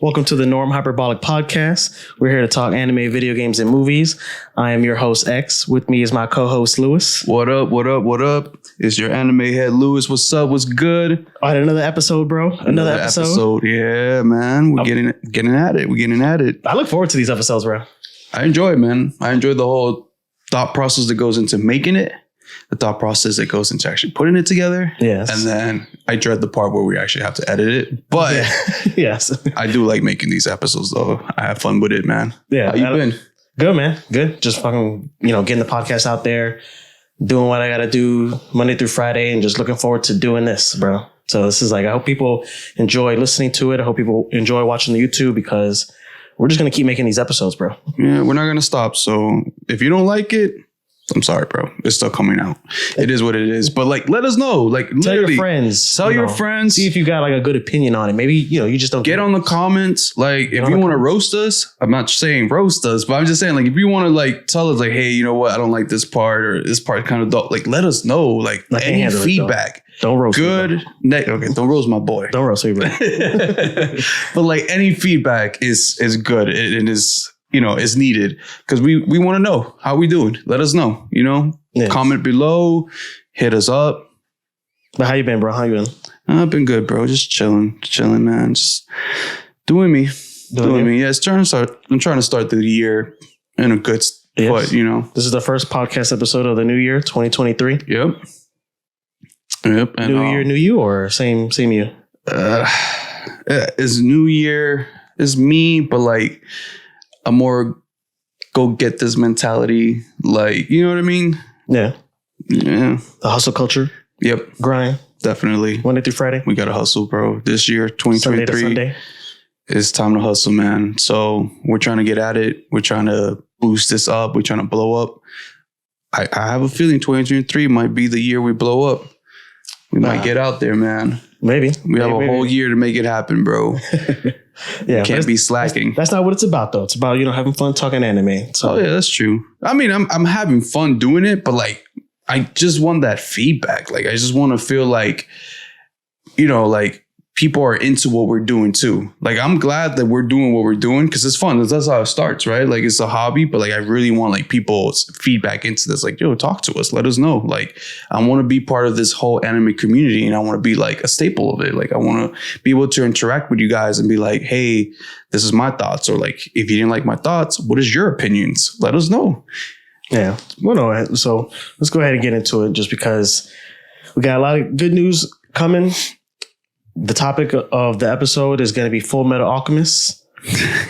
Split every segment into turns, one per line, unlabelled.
Welcome to the Norm Hyperbolic Podcast. We're here to talk anime, video games, and movies. I am your host, X. With me is my co-host, Lewis.
What up, what up, what up? It's your anime head, Lewis. What's up? What's good?
All right, another episode, bro. Another episode.
Yeah, man. We're getting at it. We're getting at it.
I look forward to these episodes, bro.
I enjoy it, man. I enjoy the whole thought process that goes into making it. The thought process that goes into actually putting it together.
Yes.
And then I dread the part where we actually have to edit it. But
yes,
I do like making these episodes, though. I have fun with it, man.
Yeah.
How you been?
Good, man. Good. Just fucking, getting the podcast out there, doing what I got to do Monday through Friday, and just looking forward to doing this, bro. So this is I hope people enjoy listening to it. I hope people enjoy watching the YouTube because we're just going to keep making these episodes, bro.
Yeah, we're not going to stop. So if you don't like it, I'm sorry, bro. It's still coming out. It is what it is. But let us know.
Tell your friends.
Tell your friends.
See if you got a good opinion on it. Maybe, you just don't
get on the comments. If you want to roast us, I'm not saying roast us, but I'm just saying if you want to tell us hey, you know what? I don't like this part or this part kind of dull. Let us know. Any feedback.
Don't roast
good. Okay, don't roast my boy.
Don't roast me, bro.
But any feedback is good. It is. Is needed because we want to know how we doing. Let us know,
Yes.
Comment below, hit us up.
But how you been, bro? How you been?
I've been good, bro. Just chilling, man. Just doing me. Yeah, I'm trying to start the year in a good foot,
This is the first podcast episode of the new year, 2023.
Yep. And,
new year, new you, or same you?
It's new year is me, but a more go get this mentality. You know what I mean?
Yeah.
Yeah.
The hustle culture.
Yep.
Grind.
Definitely.
Monday through Friday.
We got to hustle, bro. This year, 2023.
Sunday to Sunday.
It's time to hustle, man. So we're trying to get at it. We're trying to boost this up. We're trying to blow up. I have a feeling 2023 might be the year we blow up. We might get out there, man.
Maybe.
We have a whole year to make it happen, bro.
Yeah,
can't be slacking.
That's not what it's about, though. It's about having fun talking anime. So.
Oh yeah, that's true. I mean, I'm having fun doing it, but I just want that feedback. I just want to feel people are into what we're doing too. I'm glad that we're doing what we're doing because it's fun. That's how it starts, right? It's a hobby, but I really want people's feedback into this. Yo, talk to us. Let us know. I want to be part of this whole anime community and I want to be a staple of it. I want to be able to interact with you guys and be hey, this is my thoughts. Or if you didn't like my thoughts, what is your opinions? Let us know.
Yeah. Well, no. So let's go ahead and get into it just because we got a lot of good news coming. The topic of the episode is going to be Full Metal Alchemist.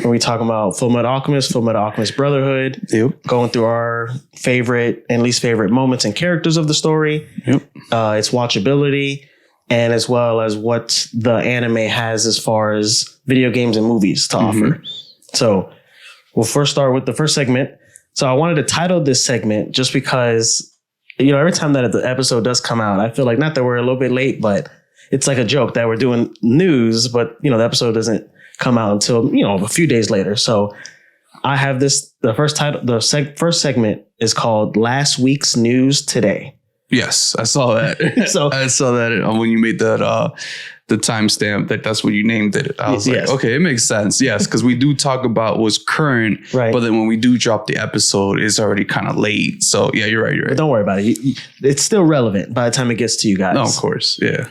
When we talk about Full Metal Alchemist Brotherhood,
yep.
Going through our favorite and least favorite moments and characters of the story,
yep.
Its watchability, and as well as what the anime has as far as video games and movies to offer. So we'll first start with the first segment. So I wanted to title this segment just because, every time that the episode does come out, I feel not that we're a little bit late, but it's a joke that we're doing news, but the episode doesn't come out until a few days later. So I have the first title. The first segment is called "Last Week's News Today."
Yes, I saw that.
So
I saw that when you made that the timestamp. That's what you named it. I was okay, it makes sense. Yes, because we do talk about what's current,
right? But
then when we do drop the episode, it's already kind of late. So yeah, you're right. You're right.
But don't worry about it. It's still relevant by the time it gets to you guys.
No, of course, yeah.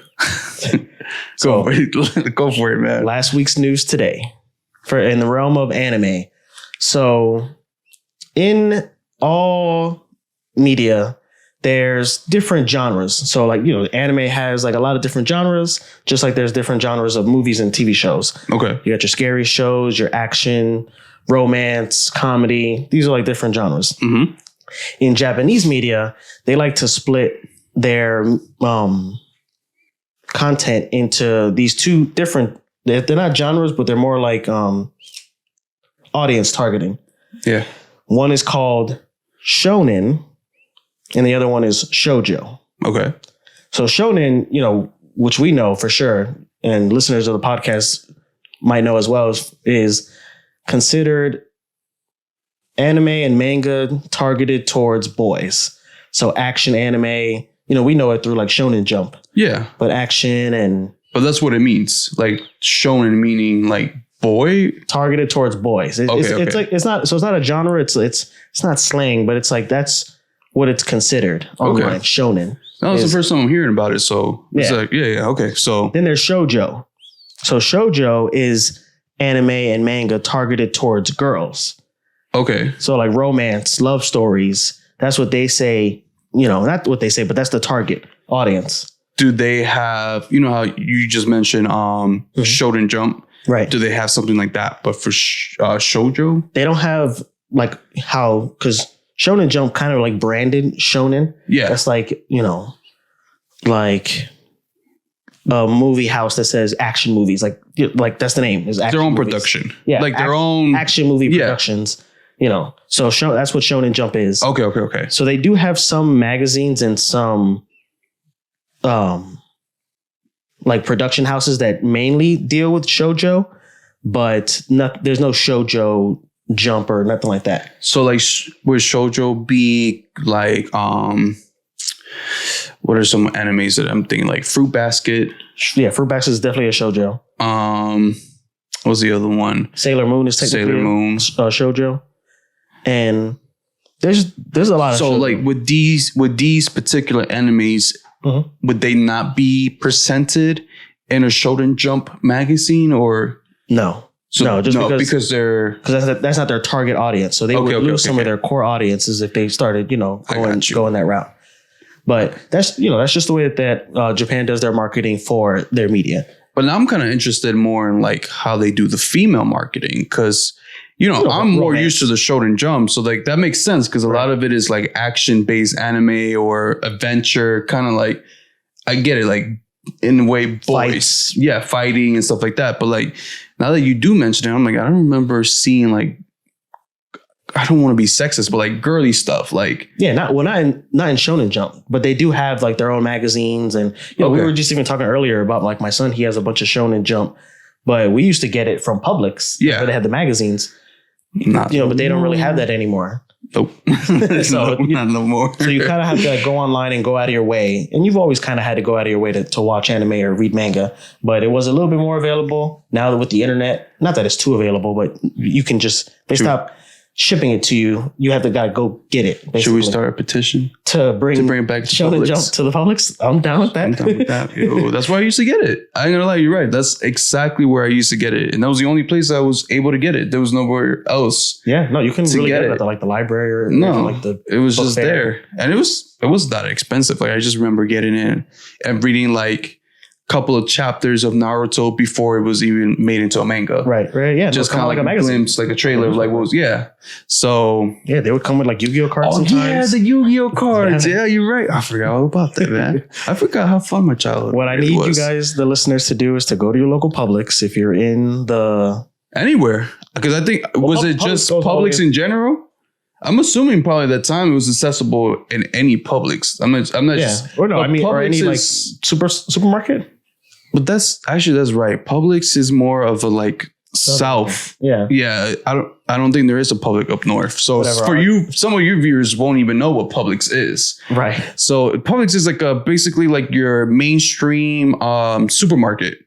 So
go for it, man.
Last week's news today, in the realm of anime. So in all media, there's different genres. So anime has a lot of different genres, just like there's different genres of movies and TV shows.
Okay.
You got your scary shows, your action, romance, comedy. These are different genres.
Mm-hmm.
In Japanese media, they like to split their content into these two different, they're not genres, but they're more audience targeting.
Yeah.
One is called shonen, and the other one is shoujo.
Okay.
So shonen, which we know for sure, and listeners of the podcast might know as well, is considered anime and manga targeted towards boys. So action anime, we know it through Shonen Jump.
Yeah.
But action and...
But that's what it means. Shonen meaning boy
targeted towards boys. It's like it's not a genre. It's not slang, but it's like that's what it's considered online. Shonen.
That was the first time I'm hearing about it. So it's like okay. So
then there's shoujo. So shoujo is anime and manga targeted towards girls.
Okay.
So like romance, love stories. That's what they say. Not what they say, but that's the target audience.
Do they have, how you just mentioned Shonen Jump?
Right.
Do they have something like that? But for shoujo?
They don't have like how, because Shonen Jump kind of like branded shonen.
Yeah.
That's like, like a movie house that says action movies. Like that's the name. Is
their own
movies.
Production.
Yeah.
Like their own
action movie productions. So that's what Shonen Jump is.
Okay. So
they do have some magazines and some like production houses that mainly deal with shoujo, but there's no shoujo Jump or nothing like that.
So like would shoujo be like what are some animes that I'm thinking, like Fruit Basket?
Yeah, Fruit Basket is definitely a shoujo.
What's the other one?
Sailor Moon is technically shoujo. And there's a lot of
so shoujo. Like with these particular enemies, would they not be presented in a Shonen Jump magazine or
no? Because that's not their target audience. So they would lose some of their core audiences if they started, going that route. But that's just the way that Japan does their marketing for their media.
But now I'm kind of interested more in like how they do the female marketing, because I'm more used to the Shonen Jump, so like that makes sense because a lot of it is like action based anime or adventure, kind of like I get it, like in a way boys, fighting and stuff like that. But like now that you do mention it, I'm like I don't remember seeing like, I don't want to be sexist, but like girly stuff, like
not in Shonen Jump, but they do have like their own magazines, and we were just even talking earlier about like my son, he has a bunch of Shonen Jump, but we used to get it from Publix, where they had the magazines, but they don't really have that anymore.
Nope. Not no more.
So you kind of have to like, go online and go out of your way, and you've always kind of had to go out of your way to watch anime or read manga, but it was a little bit more available now with the internet. Not that it's too available, but you can just stop shipping it to you. You have to go get it. Basically.
Should we start a petition
to bring
it back to
Shonen Jump to the Publix? I'm down with that.
Yo, that's where I used to get it. I ain't gonna lie, you're right. That's exactly where I used to get it, and that was the only place I was able to get it. There was nowhere else.
Yeah, no, you couldn't really get it at like the library or like the.
It was just there, and it was not expensive. Like I just remember getting in and reading like couple of chapters of Naruto before it was even made into a manga. Right. Yeah.
Just
kind of like a magazine. Glimpse, like a trailer of like what was, So
yeah, they would come with like Yu-Gi-Oh cards sometimes.
Yeah, the Yu-Gi-Oh cards. Yeah, you're right. I forgot all about that, man. I forgot how fun my childhood
What I need you guys, the listeners, to do is to go to your local Publix if you're in
anywhere. Because I think, was it just Publix in general? I'm assuming probably at that time it was accessible in any Publix. I'm not just.
Or no, I mean, or any like supermarket.
But that's right. Publix is more of a like south. Yeah. I don't think there is a Publix up north. So for you, some of your viewers won't even know what Publix is.
Right.
So Publix is like basically like your mainstream supermarket.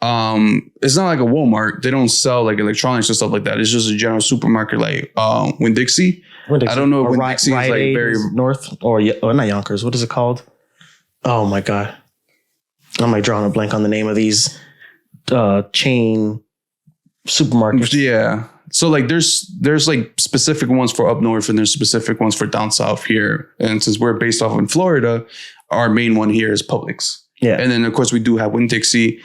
It's not like a Walmart. They don't sell like electronics and stuff like that. It's just a general supermarket like Winn-Dixie. I don't know if Winn-Dixie is like very
north or not Yonkers. What is it called? Oh my God. I'm like drawing a blank on the name of these chain supermarkets.
Yeah. So like there's like specific ones for up north and there's specific ones for down south here. And since we're based off in Florida, our main one here is Publix.
Yeah.
And then of course we do have Winn-Dixie.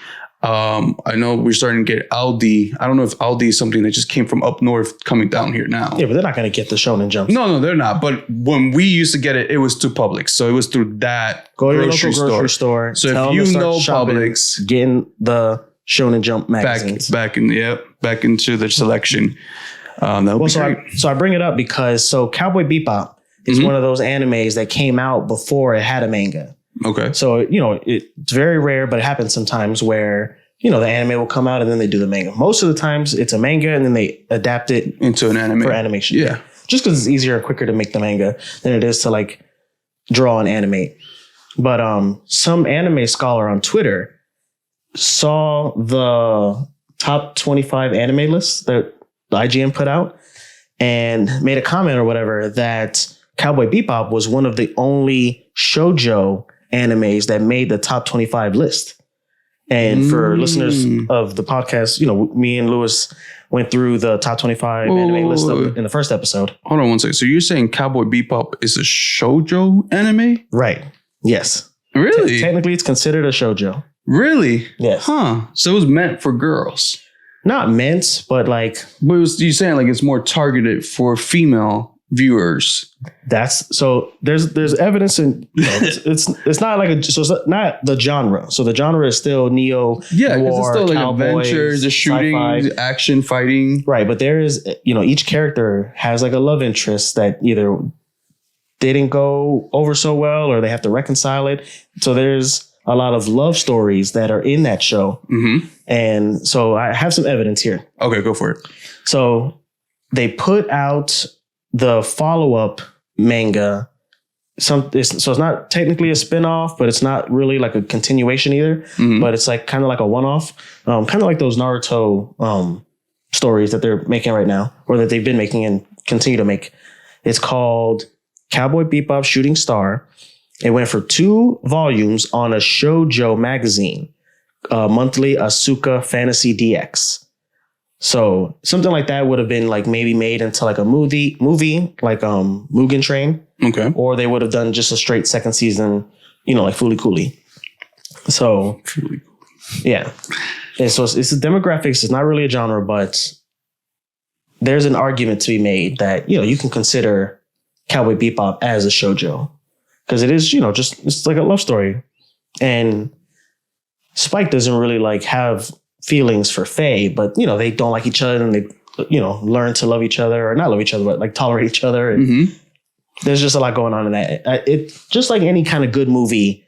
I know we're starting to get Aldi. I don't know if Aldi is something that just came from up north coming down here now.
Yeah, but they're not going to get the Shonen Jumps.
No, they're not. But when we used to get it, it was through Publix. So it was through that
Go to your local grocery store.
So if you know Publix,
getting the Shonen Jump magazines.
Back into the selection. That would be great.
So I bring it up because Cowboy Bebop is one of those animes that came out before it had a manga.
Okay.
So, it's very rare, but it happens sometimes where, the anime will come out and then they do the manga. Most of the times it's a manga and then they adapt it
into an anime
for animation.
Yeah.
Just because it's easier and quicker to make the manga than it is to like draw and animate. But some anime scholar on Twitter saw the top 25 anime list that the IGN put out and made a comment or whatever that Cowboy Bebop was one of the only shoujo animes that made the top 25 list. And for listeners of the podcast, me and Lewis went through the top 25 anime list in the first episode.
Hold on one second. So you're saying Cowboy Bebop is a shoujo anime?
Right. Yes.
Really?
Technically, it's considered a shoujo.
Really?
Yes.
Huh. So it was meant for girls.
Not meant, but like...
But you're saying like it's more targeted for female viewers.
There's evidence in it's not like it's not the genre. So the genre is still neo
because it's still like
cowboys,
adventure, the shooting, the action, fighting.
Right, but there is each character has like a love interest that either didn't go over so well or they have to reconcile it. So there's a lot of love stories that are in that show. Mm-hmm. And so I have some evidence here.
Okay, go for it.
So they put out the follow-up manga. So it's not technically a spinoff, but it's not really like a continuation either. Mm-hmm. But it's like kind of like a one-off, kind of like those Naruto stories that they're making right now, or that they've been making and continue to make. It's called Cowboy Bebop Shooting Star. It went for 2 volumes on a shoujo magazine, monthly Asuka Fantasy DX. So something like that would have been like maybe made into like a movie like Mugen Train.
Okay.
Or they would have done just a straight second season, like Fooly Cooly. So yeah. And so it's the demographics. It's not really a genre, but there's an argument to be made that, you can consider Cowboy Bebop as a shoujo. Because it is, it's like a love story. And Spike doesn't really like have feelings for Faye, but they don't like each other and they learn to love each other, or not love each other, but like tolerate each other. And there's just a lot going on in that. It just like any kind of good movie,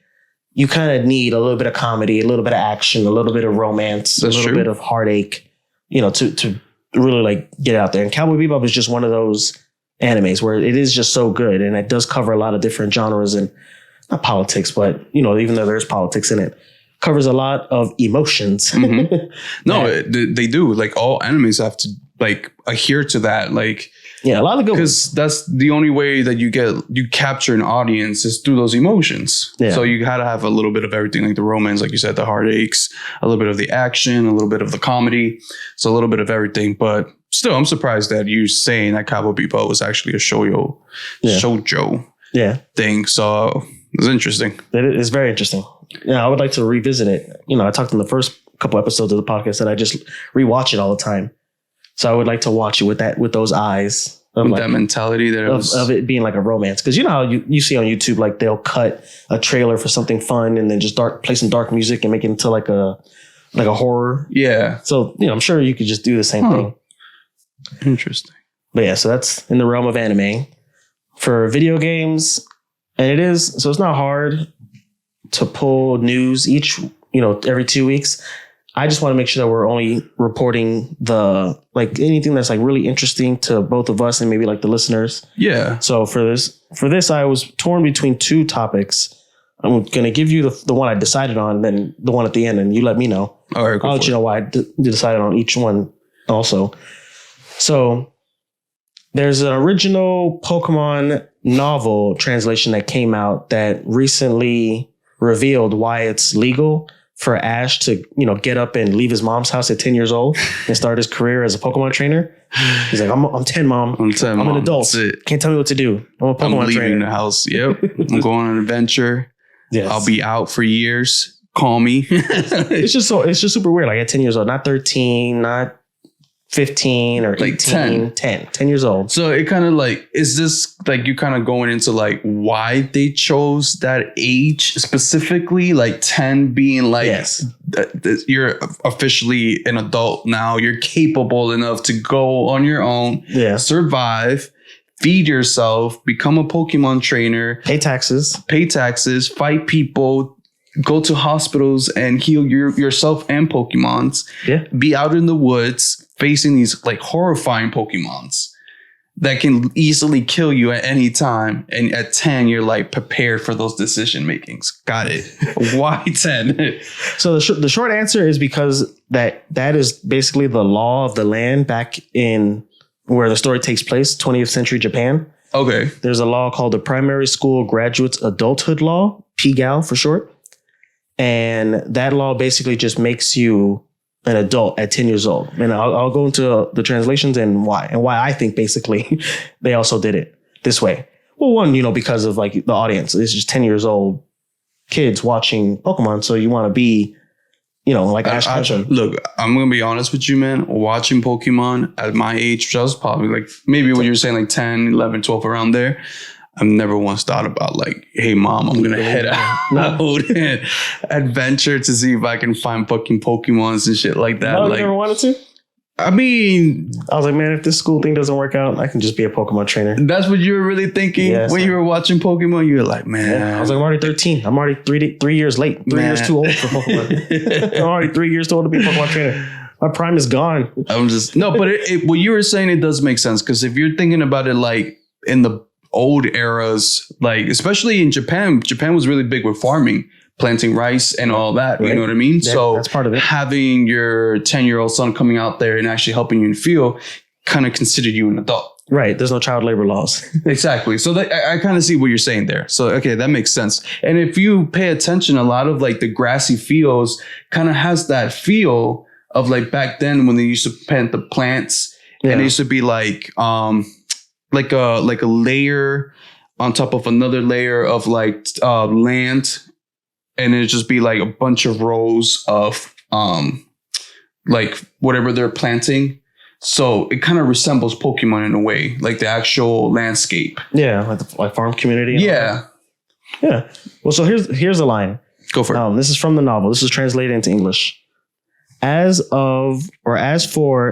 you kind of need a little bit of comedy, a little bit of action, a little bit of romance, a little bit of heartache, to really like get out there. And Cowboy Bebop is just one of those animes where it is just so good, and it does cover a lot of different genres and not politics, but even though there's politics in it, covers a lot of emotions.
No, they do. Like all animes have to like adhere to that. Like
a lot of good ones.
Because that's the only way that you capture an audience is through those emotions. Yeah. So you gotta have a little bit of everything, like the romance, like you said, the heartaches, a little bit of the action, a little bit of the comedy. So a little bit of everything. But still, I'm surprised that you're saying that Cowboy Bebop was actually a shoujo thing. So it's interesting.
It is very interesting. Yeah, I would like to revisit it. I talked in the first couple episodes of the podcast that I just rewatch it all the time. So I would like to watch it with those eyes.
With that mentality
of it being like a romance. Because how you see on YouTube, like they'll cut a trailer for something fun and then just play some dark music and make it into like a horror.
Yeah.
So, I'm sure you could just do the same thing.
Interesting.
But yeah, so that's in the realm of anime. For video games, and so it's not hard to pull news every 2 weeks. I just want to make sure that we're only reporting anything that's like really interesting to both of us and maybe like the listeners.
Yeah.
So for this, I was torn between 2 topics. I'm going to give you the one I decided on, and then the one at the end, and you let me know.
All right.
I'll let you know why I decided on each one also. So there's an original Pokemon novel translation that came out that recently revealed why it's legal for Ash to, get up and leave his mom's house at 10 years old and start his career as a Pokemon trainer. He's like, I'm 10, Mom. I'm 10, I'm an adult. Can't tell me what to do. I'm a Pokemon trainer. I'm leaving
the house. Yep. I'm going on an adventure. Yes. I'll be out for years. Call me.
It's just super weird. Like at 10 years old, not 13, not 15 or like 18, 10 years old.
So it kind of like, is this like you kind of going into like why they chose that age specifically, like 10 being like,
yes,
you're officially an adult now. You're capable enough to go on your own, survive, feed yourself, become a Pokemon trainer,
pay taxes,
fight people, go to hospitals and heal yourself and Pokemons.
Yeah.
Be out in the woods facing these like horrifying Pokemons. that can easily kill you at any time. And at 10, you're like prepared for those decision makings. Got it. Why 10?
So the short answer is because that is basically the law of the land back in where the story takes place, 20th century Japan.
Okay.
There's a law called the Primary School Graduates Adulthood Law, PGAL for short. And that law basically just makes you an adult at 10 years old. And I'll go into the translations and why I think basically they also did it this way. Well, one, because of like the audience. It's just 10 years old kids watching Pokemon. So you want to be, like Ash Ketchum.
Look, I'm going to be honest with you, man. Watching Pokemon at my age, which I was probably like, maybe what you were saying, like 10, 11, 12 around there. I've never once thought about like, hey, mom, I'm going to head out and adventure to see if I can find fucking Pokemons and shit like that.
No,
like,
you never wanted to?
I mean,
I was like, man, if this school thing doesn't work out, I can just be a Pokemon trainer.
That's what you were really thinking when you were watching Pokemon. You were like, man.
Yeah, I was like, I'm already 13. I'm already 3 years late. 3 years too old for Pokemon. I'm already 3 years too old to be a Pokemon trainer. My prime is gone.
I'm just, no, but what you were saying, it does make sense. Because if you're thinking about it like in the old eras, like especially in Japan was really big with farming. Planting rice and all that, right. You know what I mean? Yeah, so
that's part of it.
Having your 10-year-old son coming out there and actually helping you in the field kind of considered you an adult.
Right. There's no child labor laws.
Exactly. So I kind of see what you're saying there. So, okay, that makes sense. And if you pay attention, a lot of like the grassy fields kind of has that feel of like back then when they used to plant the plants and it used to be like a layer on top of another layer of like land. And it'd just be like a bunch of rows of like whatever they're planting. So it kind of resembles Pokemon in a way, like the actual landscape.
Yeah, like farm community.
Yeah.
Yeah. Well, so here's the line.
Go for it.
This is from the novel. This is translated into English. As for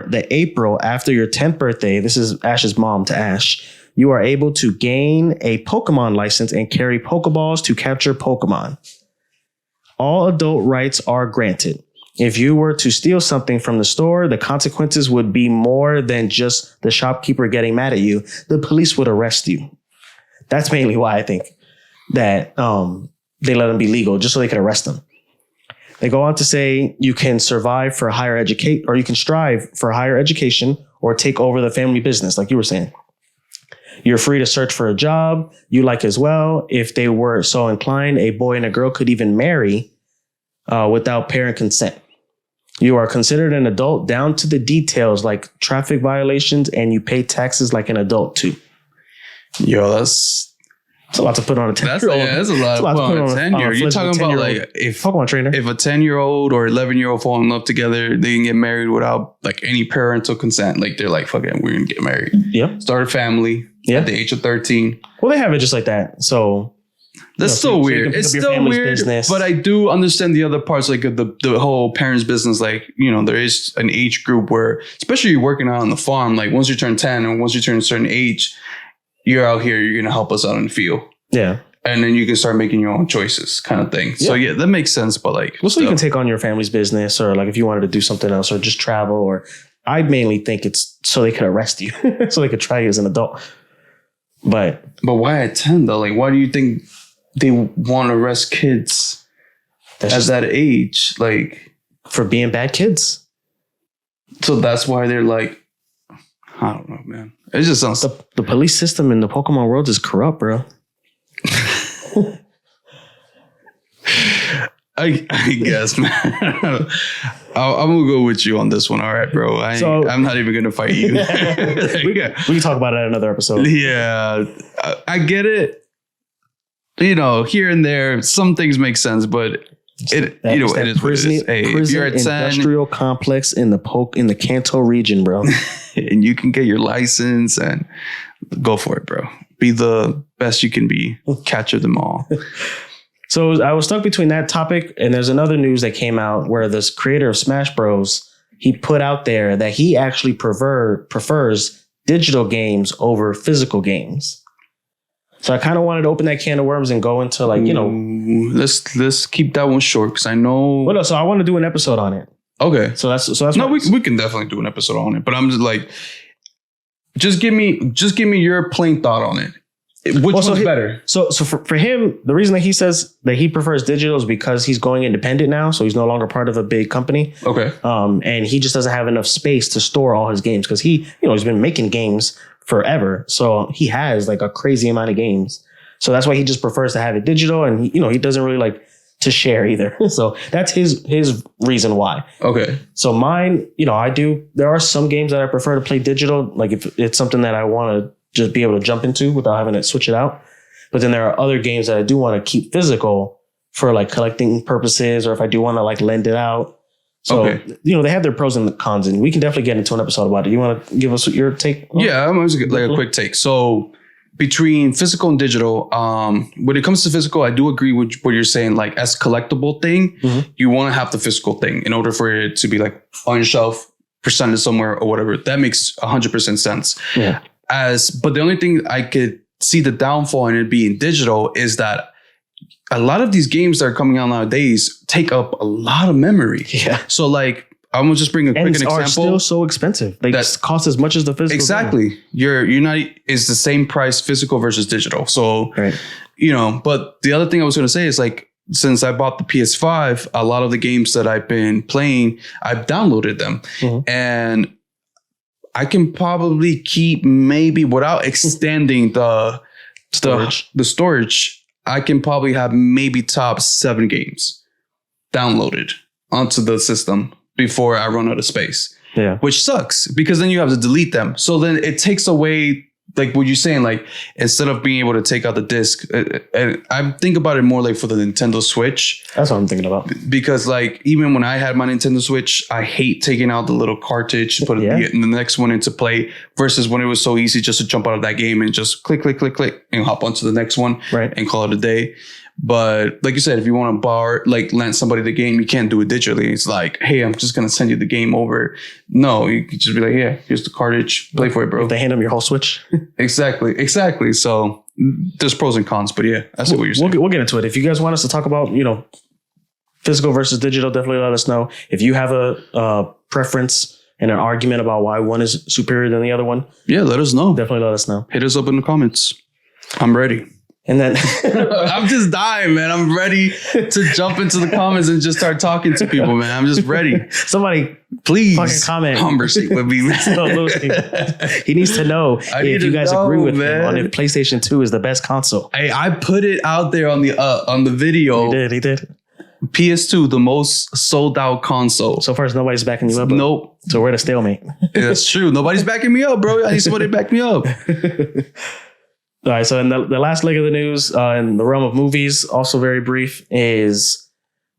the April after your 10th birthday, this is Ash's mom to Ash, you are able to gain a Pokemon license and carry Pokeballs to capture Pokemon. All adult rights are granted. If you were to steal something from the store, the consequences would be more than just the shopkeeper getting mad at you. The police would arrest you. That's mainly why I think that they let them be legal, just so they could arrest them. They go on to say you can strive for higher education or take over the family business, like you were saying. You're free to search for a job you like as well. If they were so inclined, a boy and a girl could even marry without parent consent. You are considered an adult down to the details like traffic violations, and you pay taxes like an adult too.
Yo, that's
a lot to put on a 10-year-old.
That's a lot to put on a 10-year-old. You're talking about like if
Pokemon trainer.
If a 10-year-old or 11-year-old fall in love together, they can get married without like any parental consent. Like they're like, fuck it, we're gonna get married.
Yep.
Start a family at the age of 13.
Well, they have it just like that. So
that's still weird. It's still weird, business. But I do understand the other parts, like the whole parents' business. Like, there is an age group where, especially you're working out on the farm, like once you turn 10 and once you turn a certain age, you're out here, you're going to help us out in the field.
Yeah.
And then you can start making your own choices kind of thing. Yeah. So yeah, that makes sense. But like,
so you can take on your family's business, or like if you wanted to do something else or just travel, or I mainly think it's so they could arrest you, so they could try you as an adult. But
why at 10 though? Like, why do you think they want to arrest kids at that age? Like,
for being bad kids.
So that's why they're like, I don't know, man. It just sounds...
The police system in the Pokemon world is corrupt, bro.
I guess, man. I'm going to go with you on this one. All right, bro. I'm not even going to fight you.
we can talk about it in another episode.
Yeah. I get it. Here and there, some things make sense, but it is what it is. Hey, if you're at 10,
industrial complex in the Kanto region, bro.
And you can get your license and go for it, bro. Be the best you can be. Capture them all.
So I was stuck between that topic, and there's another news that came out where this creator of Smash Bros, he put out there that he actually prefers digital games over physical games. So I kind of wanted to open that can of worms and go into like,
let's keep that one short because I know.
Well, no, so I want to do an episode on it.
Okay.
So that's
no, we can definitely do an episode on it. But I'm just like, Just give me your plain thought on it. Which one's better?
So for him, the reason that he says that he prefers digital is because he's going independent now. So he's no longer part of a big company.
Okay.
And he just doesn't have enough space to store all his games because he's been making games forever. So he has like a crazy amount of games. So that's why he just prefers to have it digital. And he doesn't really like to share either. So that's his reason why.
Okay.
So mine, there are some games that I prefer to play digital. Like if it's something that I want to just be able to jump into without having to switch it out. But then there are other games that I do want to keep physical for like collecting purposes, or if I do want to like lend it out. So, they have their pros and cons, and we can definitely get into an episode about it. You want to give us your take?
Yeah, I'm just like a quick take. So between physical and digital, when it comes to physical, I do agree with what you're saying. Like as collectible thing, you want to have the physical thing in order for it to be like on your shelf, presented somewhere or whatever. That makes 100% sense.
Yeah.
But the only thing I could see the downfall in it being digital is that a lot of these games that are coming out nowadays take up a lot of memory.
Yeah.
So like, I'm gonna just bring a quick example. And are
still so expensive. They cost as much as the physical.
Exactly. Game. You're not is the same price physical versus digital. So,
right.
But the other thing I was gonna say is like, since I bought the PS5, a lot of the games that I've been playing, I've downloaded them, and I can probably keep maybe without extending the storage. I can probably have maybe top 7 games downloaded onto the system before I run out of space.
Yeah,
which sucks because then you have to delete them. So then it takes away like what you're saying. Like instead of being able to take out the disc, and I think about it more like for the Nintendo Switch.
That's what I'm thinking about.
Because like even when I had my Nintendo Switch, I hate taking out the little cartridge, put the next one into play. Versus when it was so easy just to jump out of that game and just click, and hop onto the next one,
right,
and call it a day. But like you said, if you want to lend somebody the game, you can't do it digitally. It's like, hey, I'm just going to send you the game over. No, you could just be like, yeah, here's the cartridge. Play for it, bro.
If they hand them your whole Switch.
Exactly. So there's pros and cons, but yeah, I see what you're saying.
We'll get into it. If you guys want us to talk about, physical versus digital, definitely let us know. If you have a preference and an argument about why one is superior than the other one.
Yeah, let us know.
Definitely let us know.
Hit us up in the comments. I'm ready.
And then
I'm just dying, man. I'm ready to jump into the comments and just start talking to people, man. I'm just ready.
Somebody
please
fucking comment.
Conversate with me, man.
He needs to know if you guys agree with him on if PlayStation 2 is the best console.
Hey, I put it out there on the video.
He did.
PS2, the most sold out console.
So far, nobody's backing you up.
Nope.
So we're at a stalemate.
That's true. Nobody's backing me up, bro. I need somebody to back me up.
All right, so in the last leg of the news, in the realm of movies, also very brief, is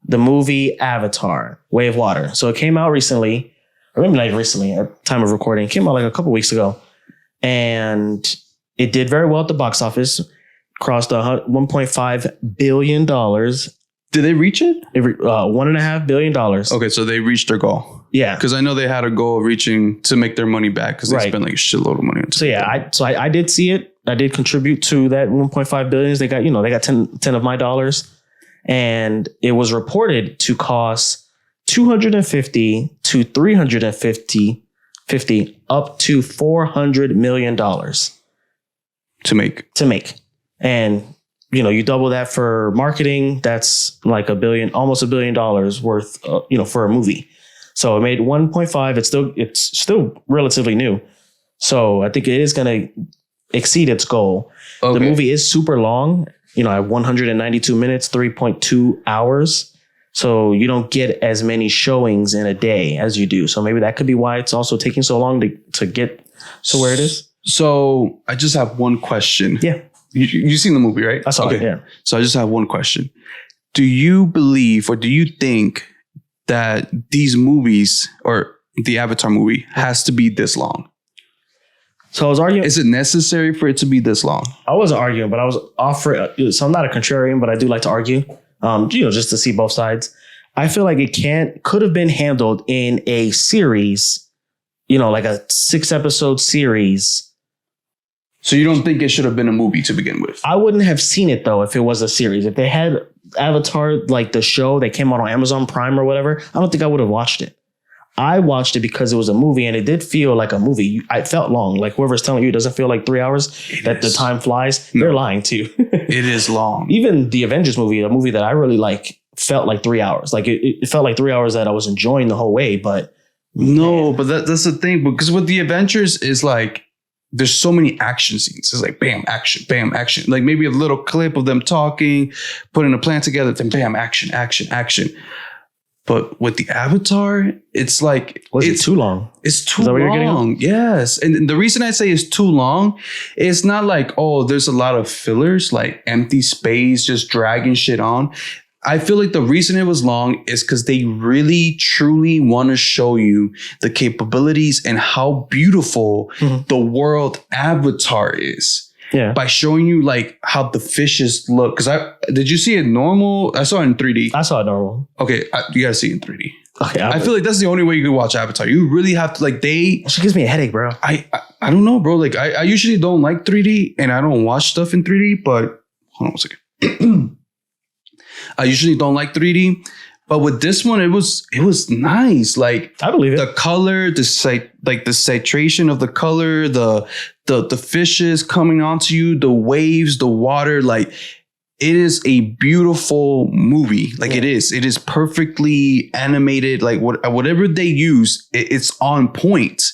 the movie Avatar, Way of Water. So it came out recently, or maybe not recently, at time of recording. It came out like a couple weeks ago. And it did very well at the box office, crossed $1.5 billion.
Did they reach it?
$1.5 billion.
Okay, so they reached their goal.
Yeah.
Because I know they had a goal of reaching to make their money back because they spent like a shitload of money.
So yeah, I did see it. I did contribute to that 1.5 billion. They got 10 of my dollars, and it was reported to cost 250 to 350 up to $400 million
to make.
And you double that for marketing. That's like almost $1 billion worth, for a movie. So it made 1.5. It's still relatively new. So I think it is going to exceed its goal. Okay. The movie is super long, at 192 minutes, 3.2 hours. So you don't get as many showings in a day as you do. So maybe that could be why it's also taking so long to get to where it is.
So I just have one question.
Yeah.
You've seen the movie, right?
I saw it, yeah.
So I just have one question. Do you believe or do you think that these movies or the Avatar movie has to be this long?
So I was arguing.
Is it necessary for it to be this long?
I wasn't arguing, but I was offering. So I'm not a contrarian, but I do like to argue, just to see both sides. I feel like it could have been handled in a series, like a 6-episode series.
So you don't think it should have been a movie to begin with?
I wouldn't have seen it, though, if it was a series. If they had Avatar, like the show that came out on Amazon Prime or whatever, I don't think I would have watched it. I watched it because it was a movie, and it did feel like a movie. I felt long. Like whoever's telling you it doesn't feel like 3 hours, the time flies. No. They're lying to you.
It is long.
Even the Avengers movie, a movie that I really like, felt like 3 hours. Like it felt like 3 hours that I was enjoying the whole way. But
no, but that's the thing. Because with the Avengers is like, there's so many action scenes. It's like bam, action. Like maybe a little clip of them talking, putting a plan together, then bam, action. But with the Avatar, it's like...
It's too long?
It's too long. Yes. And the reason I say it's too long, it's not like, oh, there's a lot of fillers, like empty space, just dragging shit on. I feel like the reason it was long is because they really, truly want to show you the capabilities and how beautiful the world Avatar is. Yeah. By showing you like how the fishes look. Because did you see it normal? I saw it in 3D.
I saw it normal.
Okay, you gotta see it in 3D.
Okay,
I feel like that's the only way you can watch Avatar. You really have to like
She gives me a headache, bro.
I don't know, bro. Like I usually don't like 3D and I don't watch stuff in 3D. But hold on a second. I usually don't like 3D. But with this one, it was nice. Like
I believe it.
The color, the saturation of the color, the fishes coming onto you, the waves, the water, like it is a beautiful movie. Like it is perfectly animated. Like whatever they use, it's on point.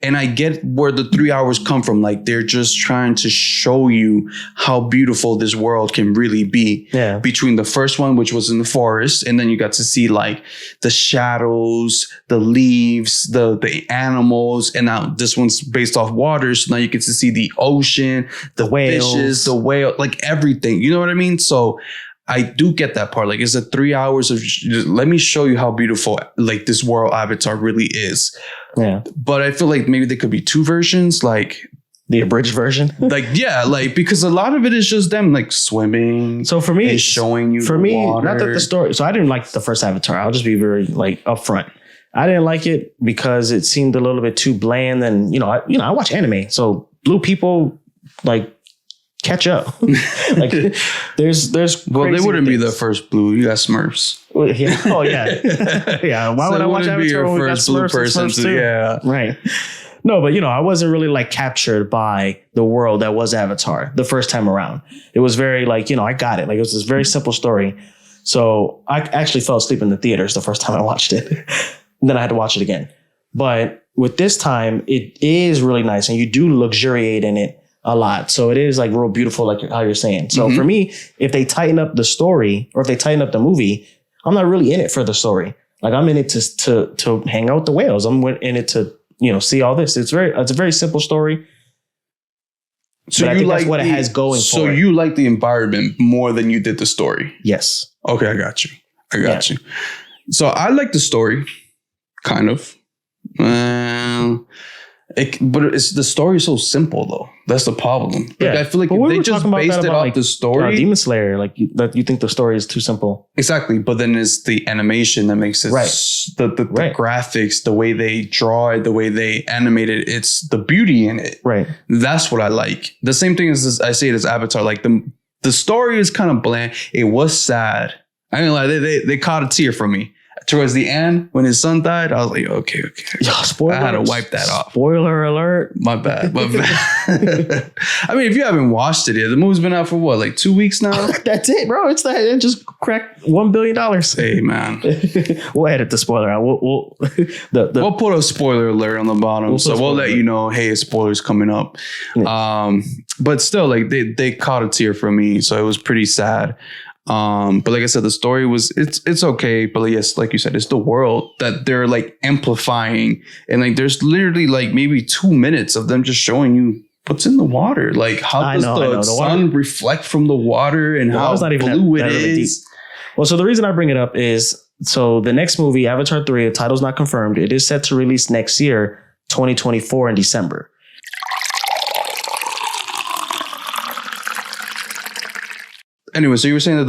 And I get where the 3 hours come from. Like they're just trying to show you how beautiful this world can really be. Yeah. Between the first one, which was in the forest, and then you got to see like the shadows, the leaves, the animals, and now this one's based off water. So now you get to see the ocean, the whales, fishes, the whale, like everything. You know what I mean? So I do get that part. Like it's a 3 hours of just, let me show you how beautiful like this world Avatar really is. Yeah. But I feel like maybe there could be two versions, like
the abridged version.
Like, yeah, like because a lot of it is just them like swimming.
So for me,
and showing you
for me, water. Not that the story. So I didn't like the first Avatar. I'll just be very like upfront. I didn't like it because it seemed a little bit too bland. And I watch anime, so blue people like catch up. Like there's
well, they wouldn't be the first blue. You got Smurfs.
Yeah. Oh yeah. Yeah. Why would I watch Avatar when we got Smurfs too?
Yeah.
Right. No, but I wasn't really like captured by the world that was Avatar the first time around. It was very like, I got it. Like it was this very simple story. So I actually fell asleep in the theaters the first time I watched it. And then I had to watch it again. But with this time, it is really nice and you do luxuriate in it a lot. So it is like real beautiful, like how you're saying. So for me, if they tighten up the story or if they tighten up the movie, I'm not really in it for the story. Like I'm in it to hang out with the whales. I'm in it to, see all this. It's a very simple story.
So
I think that's what it has going for it.
So you like the environment more than you did the story?
Yes.
Okay, I got you. So I like the story, kind of. But it's the story is so simple though. That's the problem. Like, I feel like if they just based it off the story,
Demon Slayer, like that, you think the story is too simple.
Exactly, but then it's the animation that makes it the graphics, the way they draw it, the way they animate it. It's the beauty in it.
Right.
That's what I like. The same thing as I say it as Avatar. Like the story is kind of bland. It was sad. I mean, like they caught a tear from me. Towards the end, when his son died, I was like, okay.
Yo, spoiler,
I had to wipe that off.
Spoiler alert.
My bad. I mean, if you haven't watched it yet, the movie's been out for what, like 2 weeks now?
That's it, bro. It just cracked $1 billion.
Hey, man.
We'll edit the spoiler out.
We'll put a spoiler alert on the bottom. We'll let you know, hey, a spoiler's coming up. Yeah. But still, like they caught a tear from me. So it was pretty sad. But like I said, the story it's okay, but yes, like you said, it's the world that they're like amplifying, and like there's literally like maybe 2 minutes of them just showing you what's in the water, like how does the sun reflect from the water and how blue it is.
Well, so the reason I bring it up is the next movie, Avatar 3, the title's not confirmed. It is set to release next year, 2024 in December.
Anyway, so you were saying that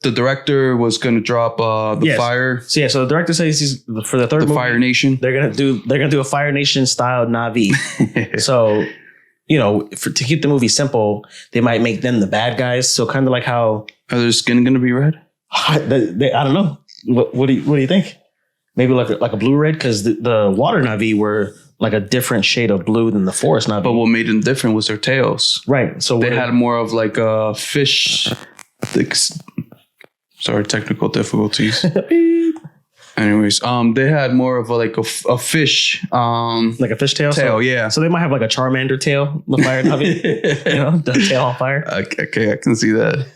the director was going to drop the Fire.
So the director says he's for the third movie,
Fire Nation.
They're gonna do a Fire Nation style Na'vi. So to keep the movie simple, they might make them the bad guys. So kind of like how
are their skin going to be red?
I don't know. What do you think? maybe like a blue red, because the water Navi were like a different shade of blue than the forest Navi.
But what made them different was their tails.
Right. So
they had more of like a fish. Sorry, technical difficulties. Anyways, they had more of a fish,
like a fish tail.
Tail, yeah.
So they might have like a Charmander tail, the fire Navi, the tail on fire.
Okay, I can see that.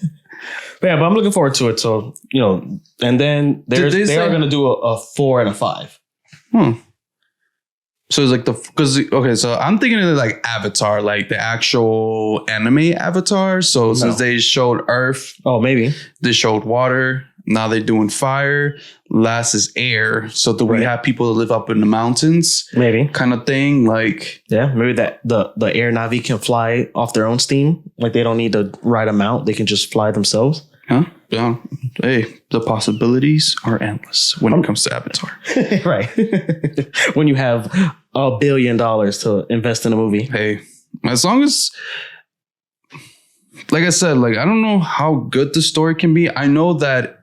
But yeah, but I'm looking forward to it. So and then they are going to do a 4 and a 5.
So it's so I'm thinking of like Avatar, like the actual anime Avatar. So since they showed Earth,
maybe
they showed water. Now they're doing fire. Last is air. So do we have people that live up in the mountains?
Maybe
kind of thing. Like
maybe that the air Navi can fly off their own steam. Like they don't need to ride them out. They can just fly themselves.
Huh? Yeah. Hey, the possibilities are endless when it comes to Avatar.
Right. When you have $1 billion to invest in a movie.
Hey, as long as, like I said, like I don't know how good the story can be. I know that.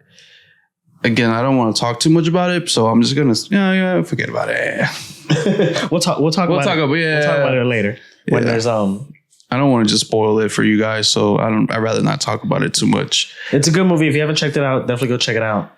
Again, I don't want to talk too much about it, so I'm just gonna forget about it.
We'll talk about it later. When there's
I don't want to just spoil it for you guys, so I'd rather not talk about it too much.
It's a good movie. If you haven't checked it out, definitely go check it out.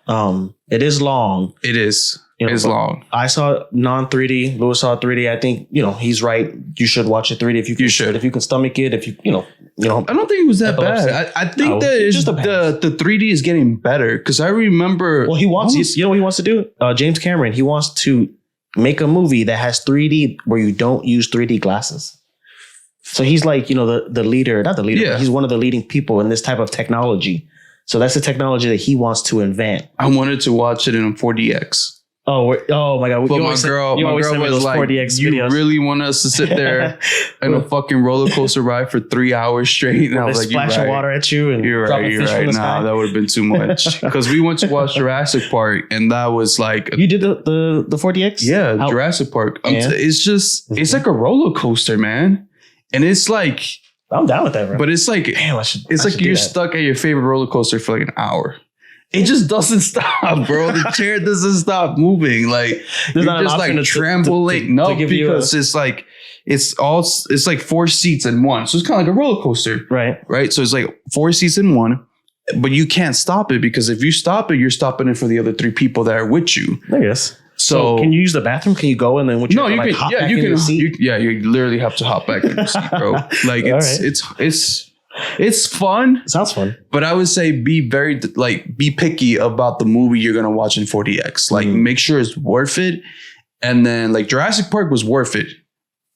It is long.
It is. It's long.
I saw non 3D. Louis saw 3D. I think he's right. You should watch it 3D if you can.
You should.
If you can stomach it. If you know.
I don't think it was that bad. I think that the 3D is getting better because I remember.
Well, he wants. You know what he wants to do? James Cameron. He wants to make a movie that has 3D where you don't use 3D glasses. So he's like, the leader, not the leader, but he's one of the leading people in this type of technology. So that's the technology that he wants to invent.
I wanted to watch it in 4DX.
Oh my God.
But my girl was like,
4DX
you
videos.
really want us to sit there in a fucking roller coaster ride for 3 hours straight? And I was like,
splash of water at you and
you're right. Nah, that would have been too much. Because we went to watch Jurassic Park and that was like...
You did the 4DX?
Yeah, Jurassic Park. It's like a roller coaster, man. And it's like...
I'm down with that, bro.
But it's like...
Damn,
it's like you're stuck at your favorite roller coaster for like an hour. It just doesn't stop, bro. The chair doesn't stop moving. Like you're just like trembling. No, because it's like it's like 4 seats in one. So it's kind of like a roller coaster. Right. So it's like 4 seats in one, but you can't stop it because if you stop it, you're stopping it for the other 3 people that are with you.
I guess.
So
can you use the bathroom? Can you go and then
you literally have to hop back in your seat, bro. Like it's fun.
Sounds fun.
But I would say be picky about the movie you're going to watch in 4DX. Like make sure it's worth it. And then like Jurassic Park was worth it.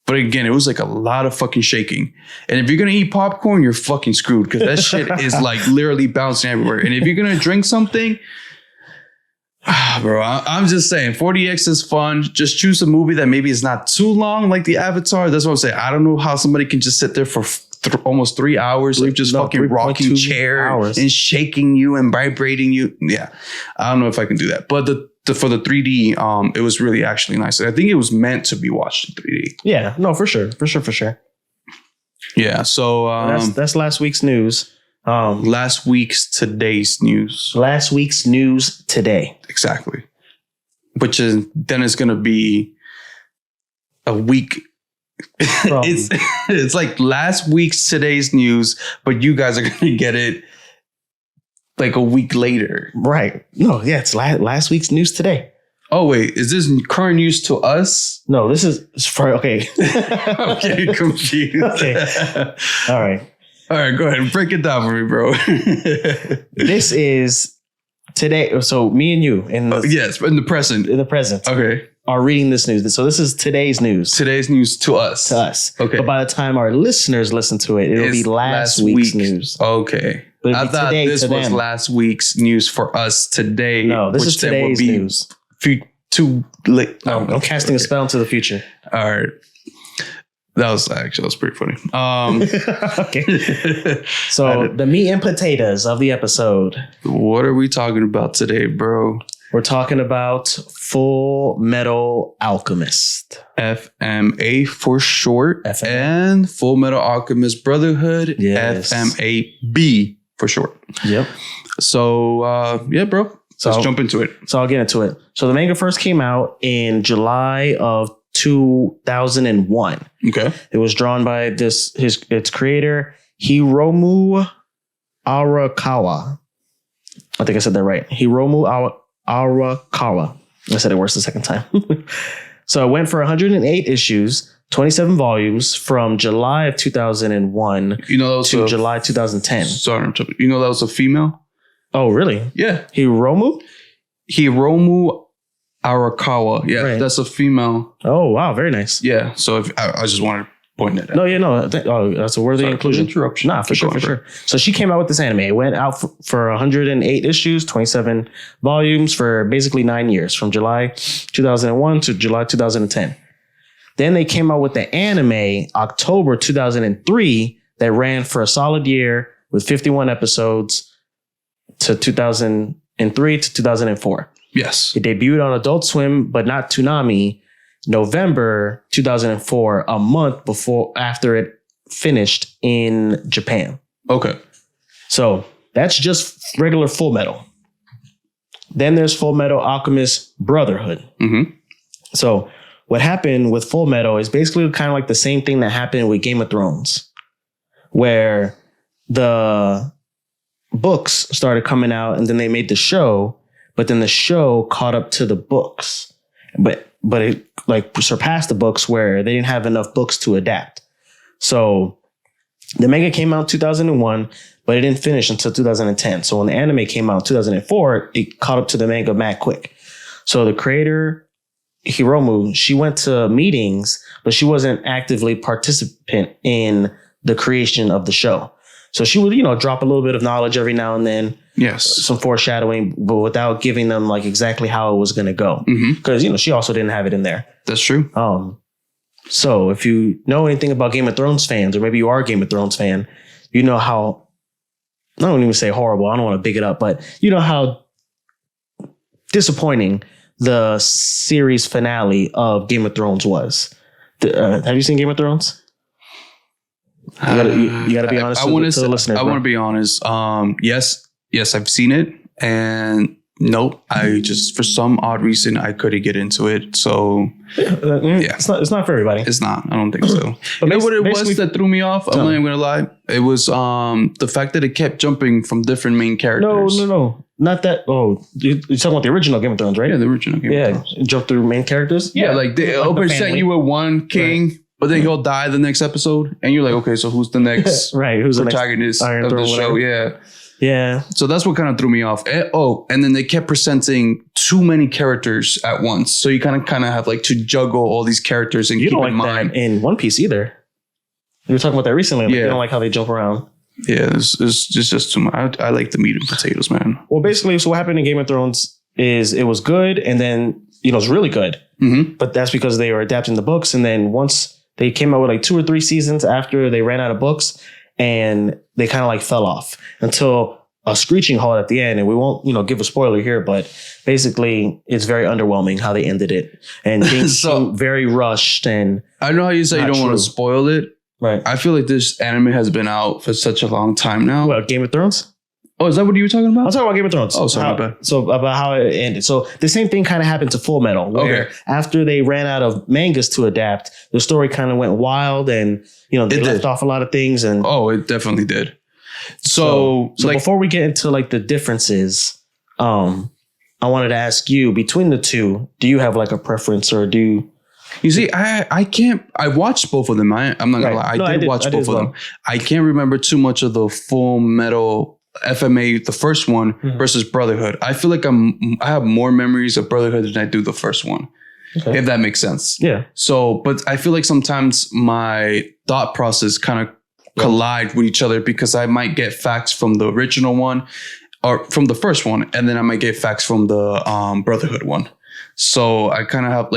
But again, it was like a lot of fucking shaking. And if you're going to eat popcorn, you're fucking screwed because that shit is like literally bouncing everywhere. And if you're going to drink something, bro, I'm just saying 4DX is fun. Just choose a movie that maybe is not too long like the Avatar. That's what I'm saying. I don't know how somebody can just sit there for almost 3 hours, like just fucking rocking chair and shaking you and vibrating you. Yeah, I don't know if I can do that. But for the 3D, it was really actually nice. I think it was meant to be watched in 3D.
Yeah, no, for sure.
Yeah, so
that's last week's news.
Last week's today's news.
Last week's news today.
Exactly. Which is then it's gonna be a week. It's like last week's today's news, but you guys are gonna get it like a week later.
Right. No, yeah, it's last week's news today.
Oh wait, is this current news to us?
No, this is for okay.
I'm getting confused.
Okay. All right,
go ahead and break it down for me, bro.
This is today. So me and you in the present. In the present.
Okay.
Are reading this news. So this is today's news.
Today's news to us.
Okay. But by the time our listeners listen to it, it'll be last week's news.
Okay. I thought this was last week's news for us today.
No, this is today's news.
Too late.
I'm casting a spell into the future.
All right. That was pretty funny.
Okay. So the meat and potatoes of the episode.
What are we talking about today, bro?
We're talking about Full Metal Alchemist.
FMA for short. FMA. And Full Metal Alchemist Brotherhood.
Yes.
FMAB for short.
Yep.
So, bro.
So
let's jump into it.
So I'll get into it. So the manga first came out in July of 2001.
Okay.
It was drawn by its creator, Hiromu Arakawa. I think I said that right. Hiromu Arakawa. I said it worse the second time. So it went for 108 issues, 27 volumes from July of 2001 to July 2010.
Sorry, you know that was a female?
Oh, really?
Yeah.
Hiromu
Arakawa. Yeah,
right.
That's a female.
Oh, wow. Very nice.
Yeah. So if I just wanted to point that out.
No, yeah, no. That's a worthy inclusion.
Interruption.
Nah, for sure. So she came out with this anime. It went out for 108 issues, 27 volumes for basically 9 years, from July 2001 to July 2010. Then they came out with the anime October 2003 that ran for a solid year with 51 episodes to 2003 to 2004.
Yes.
It debuted on Adult Swim, but not Toonami, November 2004, a month after it finished in Japan.
Okay.
So that's just regular Full Metal. Then there's Full Metal Alchemist Brotherhood.
Mm-hmm.
So what happened with Full Metal is basically kind of like the same thing that happened with Game of Thrones, where the books started coming out and then they made the show, but then the show caught up to the books, but it like surpassed the books where they didn't have enough books to adapt. So the manga came out in 2001, but it didn't finish until 2010. So when the anime came out in 2004, it caught up to the manga mad quick. So the creator, Hiromu, she went to meetings, but she wasn't actively participant in the creation of the show. So she would, drop a little bit of knowledge every now and then.
Yes.
Some foreshadowing, but without giving them like exactly how it was going to go. Because, she also didn't have it in there.
That's true.
So if you know anything about Game of Thrones fans, or maybe you are a Game of Thrones fan, you know how, I don't even say horrible, I don't want to big it up, but you know how disappointing the series finale of Game of Thrones was. Have you seen Game of Thrones? You gotta be honest to the listeners.
I want to be honest. Yes, I've seen it, and nope, I just for some odd reason I couldn't get into it. So yeah,
it's not for everybody.
It's not. I don't think so.
But
you know what it was that threw me off? I'm not even gonna lie. It was the fact that it kept jumping from different main characters.
No, not that. Oh, you're talking about the original Game of Thrones, right?
Yeah, the original Game of Thrones.
Yeah, jump through main characters.
Yeah, like they present you with one king. Right. But then he'll die the next episode, and you're like, okay, so who's the next
right? Who's
protagonist
the next
of the show? Yeah. So that's what kind of threw me off. And then they kept presenting too many characters at once, so you kind of have like to juggle all these characters and
you
keep
don't
in
like
mind.
That in One Piece either. You were talking about that recently. Like, you don't like how they jump around.
Yeah, it's just too much. I like the meat and potatoes, man.
Well, basically, so what happened in Game of Thrones is it was good, and then it's really good.
Mm-hmm.
But that's because they were adapting the books, and then once they came out with like 2 or 3 seasons after they ran out of books, and they kind of like fell off until a screeching halt at the end. And we won't, give a spoiler here, but basically it's very underwhelming how they ended it. And things seem very rushed. And
I know how you say you don't want to spoil it.
Right.
I feel like this anime has been out for such a long time now.
Well, Game of Thrones?
Oh, is that what you were talking about?
I'm talking about Game of Thrones.
Oh, sorry. My bad.
So about how it ended. So the same thing kind of happened to Full Metal, where after they ran out of mangas to adapt, the story kind of went wild, and they left off a lot of things. And
it definitely did. So like,
before we get into like the differences, I wanted to ask you, between the two, do you have like a preference, or do you?
You see, I can't. I watched both of them. I'm not gonna lie. I did watch both of them. I can't remember too much of the Full Metal FMA, the first one, versus Brotherhood. I feel like I have more memories of Brotherhood than I do the first one. Okay. If that makes sense.
Yeah.
So, but I feel like sometimes my thought process kind of collide with each other, because I might get facts from the original one or from the first one, and then I might get facts from the Brotherhood one. So I kind of have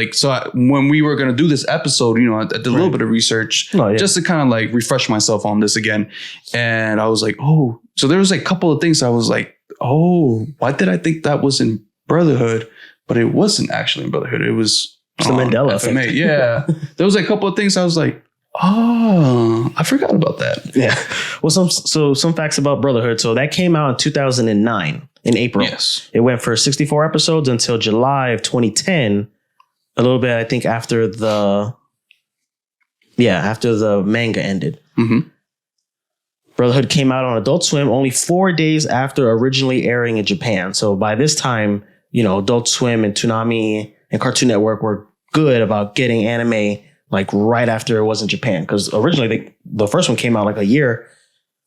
when we were going to do this episode, I did a little bit of research just to kind of like refresh myself on this again. And I was like, oh, so there was a couple of things I was like, oh, why did I think that was in Brotherhood? But it wasn't actually in Brotherhood. It was
the Mandela
FMA.
effect.
Yeah. There was a couple of things I was like, oh, I forgot about that.
Yeah. Well, some facts about Brotherhood. So that came out in 2009. in April.
Yes.
It went for 64 episodes until July of 2010. A little bit, I think, after the manga ended.
Mm-hmm.
Brotherhood came out on Adult Swim only 4 days after originally airing in Japan. So by this time, Adult Swim and Toonami and Cartoon Network were good about getting anime like right after it was in Japan. Because originally the first one came out like a year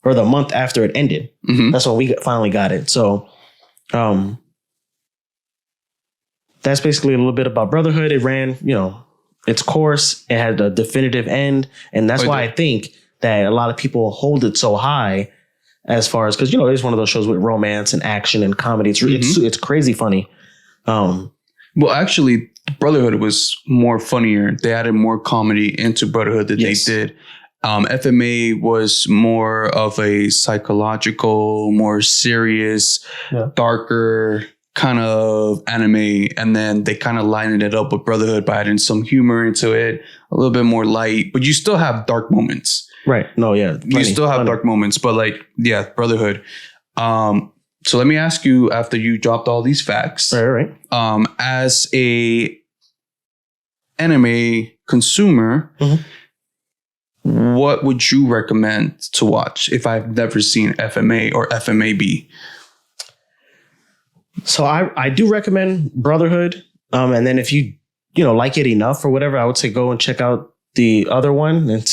or the month after it ended.
Mm-hmm.
That's when we finally got it. So that's basically a little bit about Brotherhood. It ran, its course. It had a definitive end. And that's why I think that a lot of people hold it so high as far as, because, it's one of those shows with romance and action and comedy. It's crazy funny.
Well, actually, Brotherhood was more funnier. They added more comedy into Brotherhood than they did. FMA was more of a psychological, more serious, darker kind of anime. And then they kind of lined it up with Brotherhood by adding some humor into it, a little bit more light, but you still have dark moments.
Right. No, yeah.
You still have dark moments, but Brotherhood. So let me ask you, after you dropped all these facts,
right.
As a anime consumer, what would you recommend to watch if I've never seen FMA or FMAB?
So I do recommend Brotherhood. And then if you, like it enough or whatever, I would say go and check out the other one and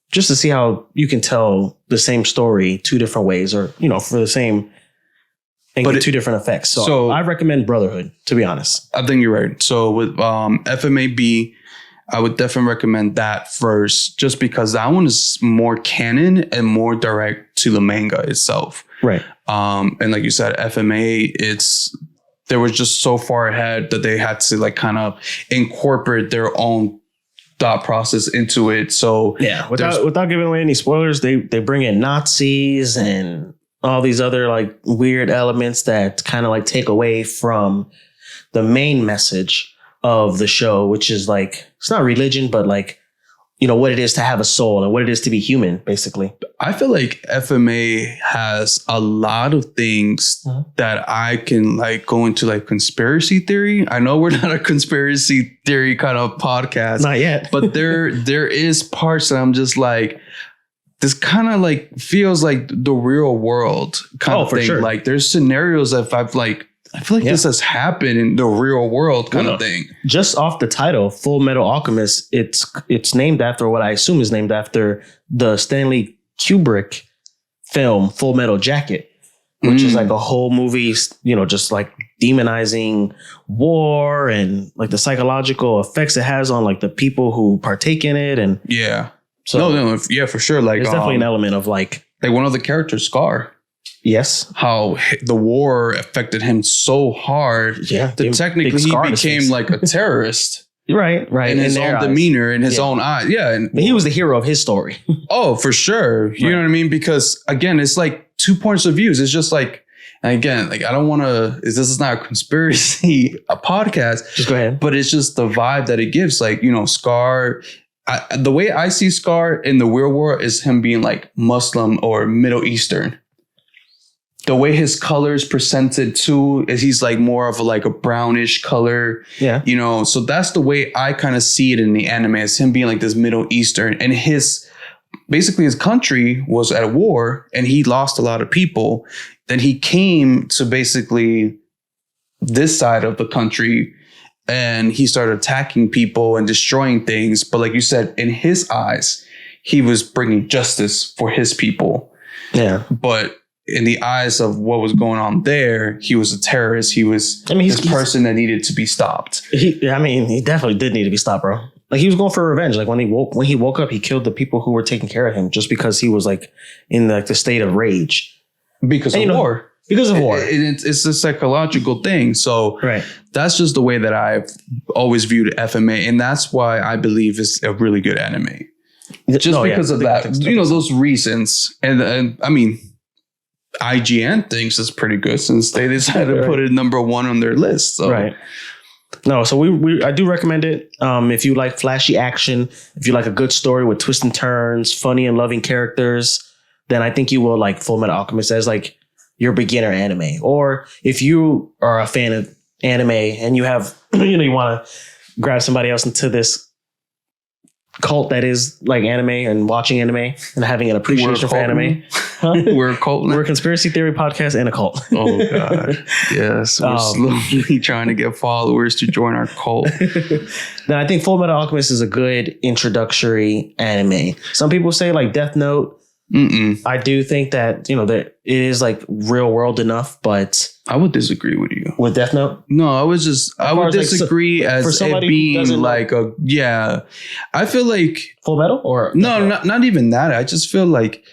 just to see how you can tell the same story two different ways, or, for the same and get two different effects. So I recommend Brotherhood, to be honest.
I think you're right. So with FMAB, I would definitely recommend that first, just because that one is more canon and more direct to the manga itself.
Right.
And like you said, FMA, they were just so far ahead that they had to like kind of incorporate their own thought process into it. So
yeah, without giving away any spoilers, they bring in Nazis and all these other like weird elements that kind of like take away from the main message of the show, which is like, it's not religion, but like, what it is to have a soul and what it is to be human, basically.
I feel like FMA has a lot of things that I can like go into like conspiracy theory. I know we're not a conspiracy theory kind of podcast.
Not yet.
But there is parts that I'm just like, this kind of like feels like the real world kind of thing. Sure. Like there's scenarios that I feel like this has happened in the real world kind of thing.
Just off the title, Full Metal Alchemist, it's named after what I assume is named after the Stanley Kubrick film Full Metal Jacket, which is like a whole movie, just like demonizing war and like the psychological effects it has on like the people who partake in it. And
no, for sure. Like
there's definitely an element of like
one of the characters, Scar.
Yes.
How the war affected him so hard.
Yeah.
That technically he became like a terrorist.
Right.
In his own demeanor, in his own eyes. Yeah.
But he was the hero of his story.
Oh, for sure. You know what I mean? Because again, it's like two points of views. It's just like, and again, like I don't want to, this is not a conspiracy, a podcast.
Just go ahead.
But it's just the vibe that it gives. Like, Scar, the way I see Scar in the real world is him being like Muslim or Middle Eastern. The way his color is presented too is he's like more of a brownish color.
Yeah.
So that's the way I kind of see it in the anime, as him being like this Middle Eastern, and his country was at war and he lost a lot of people. Then he came to basically this side of the country and he started attacking people and destroying things. But like you said, in his eyes, he was bringing justice for his people.
Yeah.
But in the eyes of what was going on there, he was a terrorist. He was this person that needed to be stopped.
He definitely did need to be stopped, bro. Like he was going for revenge. Like when he woke up, he killed the people who were taking care of him just because he was like in the state of rage.
Because of war.
Because of war.
It's a psychological thing. So
right.
That's just the way that I've always viewed FMA. And that's why I believe it's a really good anime. Just because of that, those reasons. And I mean, IGN thinks it's pretty good since they decided to put it number one on their list. So.
Right. No, so I do recommend it. If you like flashy action, if you like a good story with twists and turns, funny and loving characters, then I think you will like Full Metal Alchemist. As like your beginner anime. Or if you are a fan of anime and you have, you want to grab somebody else into this cult that is like anime and watching anime and having an appreciation for anime.
Huh? We're a cult.
We're a conspiracy theory podcast and a cult.
Oh God. Yes. We're slowly trying to get followers to join our cult.
Now I think Full Metal Alchemist is a good introductory anime. Some people say like Death Note. I do think that, that it is like real world enough, but
I would disagree with you.
With Death Note?
No, I would disagree as it being like I feel like
Full Metal or
not even that. I just feel like,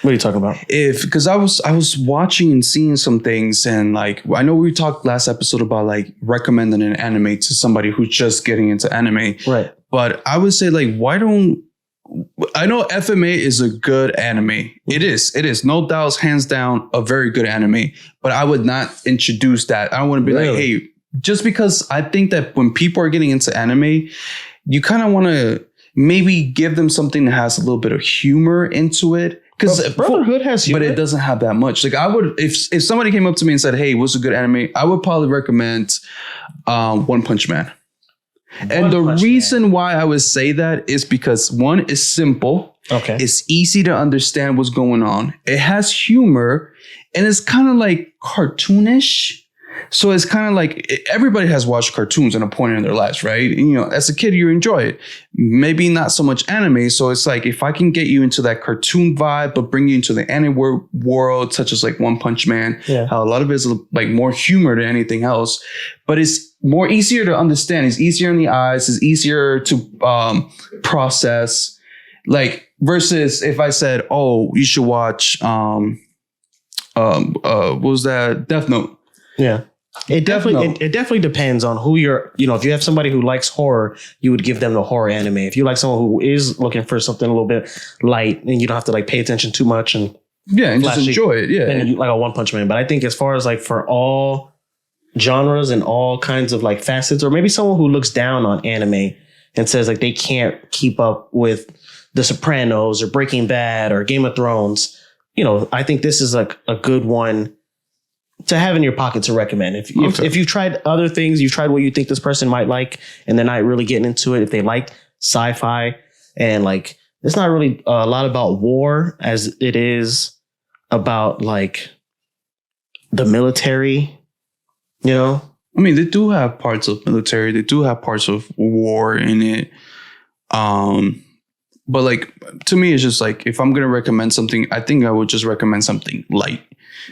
what are you talking about?
Because I was watching and seeing some things, and like I know we talked last episode about like recommending an anime to somebody who's just getting into anime,
right?
But I would say like, I know FMA is a good anime. It is. No doubt, hands down, a very good anime. But I would not introduce that. I don't want to be like, hey, just because I think that when people are getting into anime, you kind of want to maybe give them something that has a little bit of humor into it. Because
Brotherhood has humor.
But it doesn't have that much. Like I would, if somebody came up to me and said, hey, what's a good anime? I would probably recommend One Punch Man. And the reason why I would say that is because one is simple.
Okay.
It's easy to understand what's going on. It has humor and it's kind of like cartoonish. So it's kind of like everybody has watched cartoons at a point in their lives, right? And, as a kid, you enjoy it. Maybe not so much anime. So it's like if I can get you into that cartoon vibe, but bring you into the anime world, such as like One Punch Man, how a lot of it is like more humor than anything else. But it's more easier to understand. It's easier in the eyes. It's easier to process. Like versus if I said, oh, you should watch what was that? Death Note.
Yeah. It definitely depends on who you're, if you have somebody who likes horror, you would give them the horror anime. If you like someone who is looking for something a little bit light and you don't have to like pay attention too much and
just enjoy it. Yeah.
Then you like a One Punch Man. But I think as far as like for all genres and all kinds of like facets, or maybe someone who looks down on anime and says like they can't keep up with The Sopranos or Breaking Bad or Game of Thrones, I think this is like a good one to have in your pocket to recommend. If you've tried other things, you've tried what you think this person might like, and they're not really getting into it. If they like sci-fi and like, it's not really a lot about war as it is about like the military, I
mean, they do have parts of military. They do have parts of war in it. But like, to me, it's just like, if I'm going to recommend something, I think I would just recommend something light.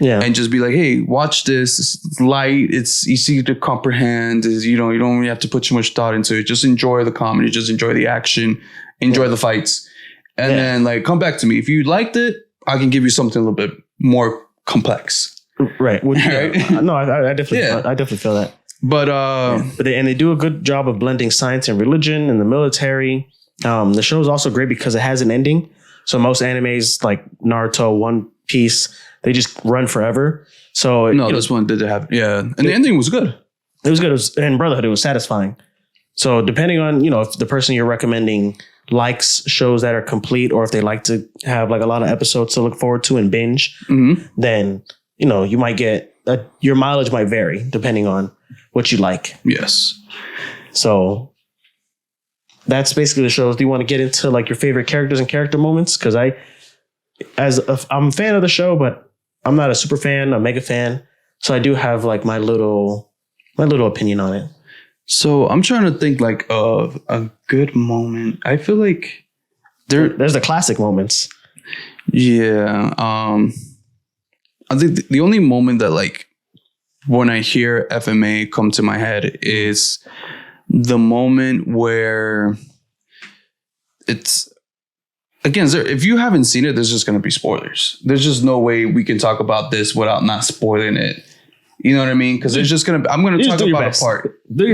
Yeah. And just be like, hey, watch this. It's light. It's easy to comprehend. You don't really have to put too much thought into it. Just enjoy the comedy. Just enjoy the action. Enjoy the fights. And then like, come back to me. If you liked it, I can give you something a little bit more complex.
Right. No, I definitely feel that.
But
they do a good job of blending science and religion and the military. The show is also great because it has an ending. So most animes like Naruto, One Piece, they just run forever. So
this one did have, and the ending was good.
It was good. And Brotherhood, it was satisfying. So depending on, if the person you're recommending likes shows that are complete, or if they like to have like a lot of episodes to look forward to and binge, then, you might get, your mileage might vary depending on what you like.
Yes.
So that's basically the shows. Do you want to get into like your favorite characters and character moments? Because I'm a fan of the show, but I'm not a super fan, a mega fan. So I do have like my little opinion on it.
So I'm trying to think like of a good moment. I feel like
there's the classic moments.
Yeah. I think the only moment that like when I hear FMA come to my head is the moment where it's, again, if you haven't seen it, there's just going to be spoilers. There's just no way we can talk about this without not spoiling it. You know what I mean? Because there's just going to be, I'm going to talk about a part. The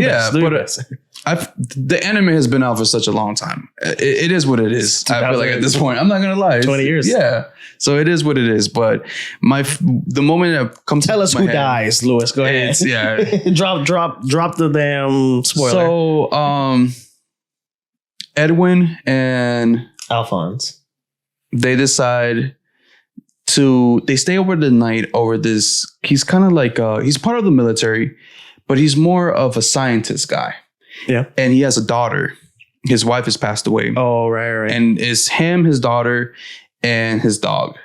anime has been out for such a long time. It is what it is. I feel like at this point, I'm not going to lie.
20 years.
Yeah. So it is what it is. But the moment that comes
Tell us who dies, Lewis. Go ahead. Drop the damn spoiler.
So, Edwin and
Alphonse,
they decide they stay over the night over this. He's kind of like he's part of the military, but he's more of a scientist guy.
Yeah.
And he has a daughter. His wife has passed away.
Oh, right.
And it's him, his daughter, and his dog.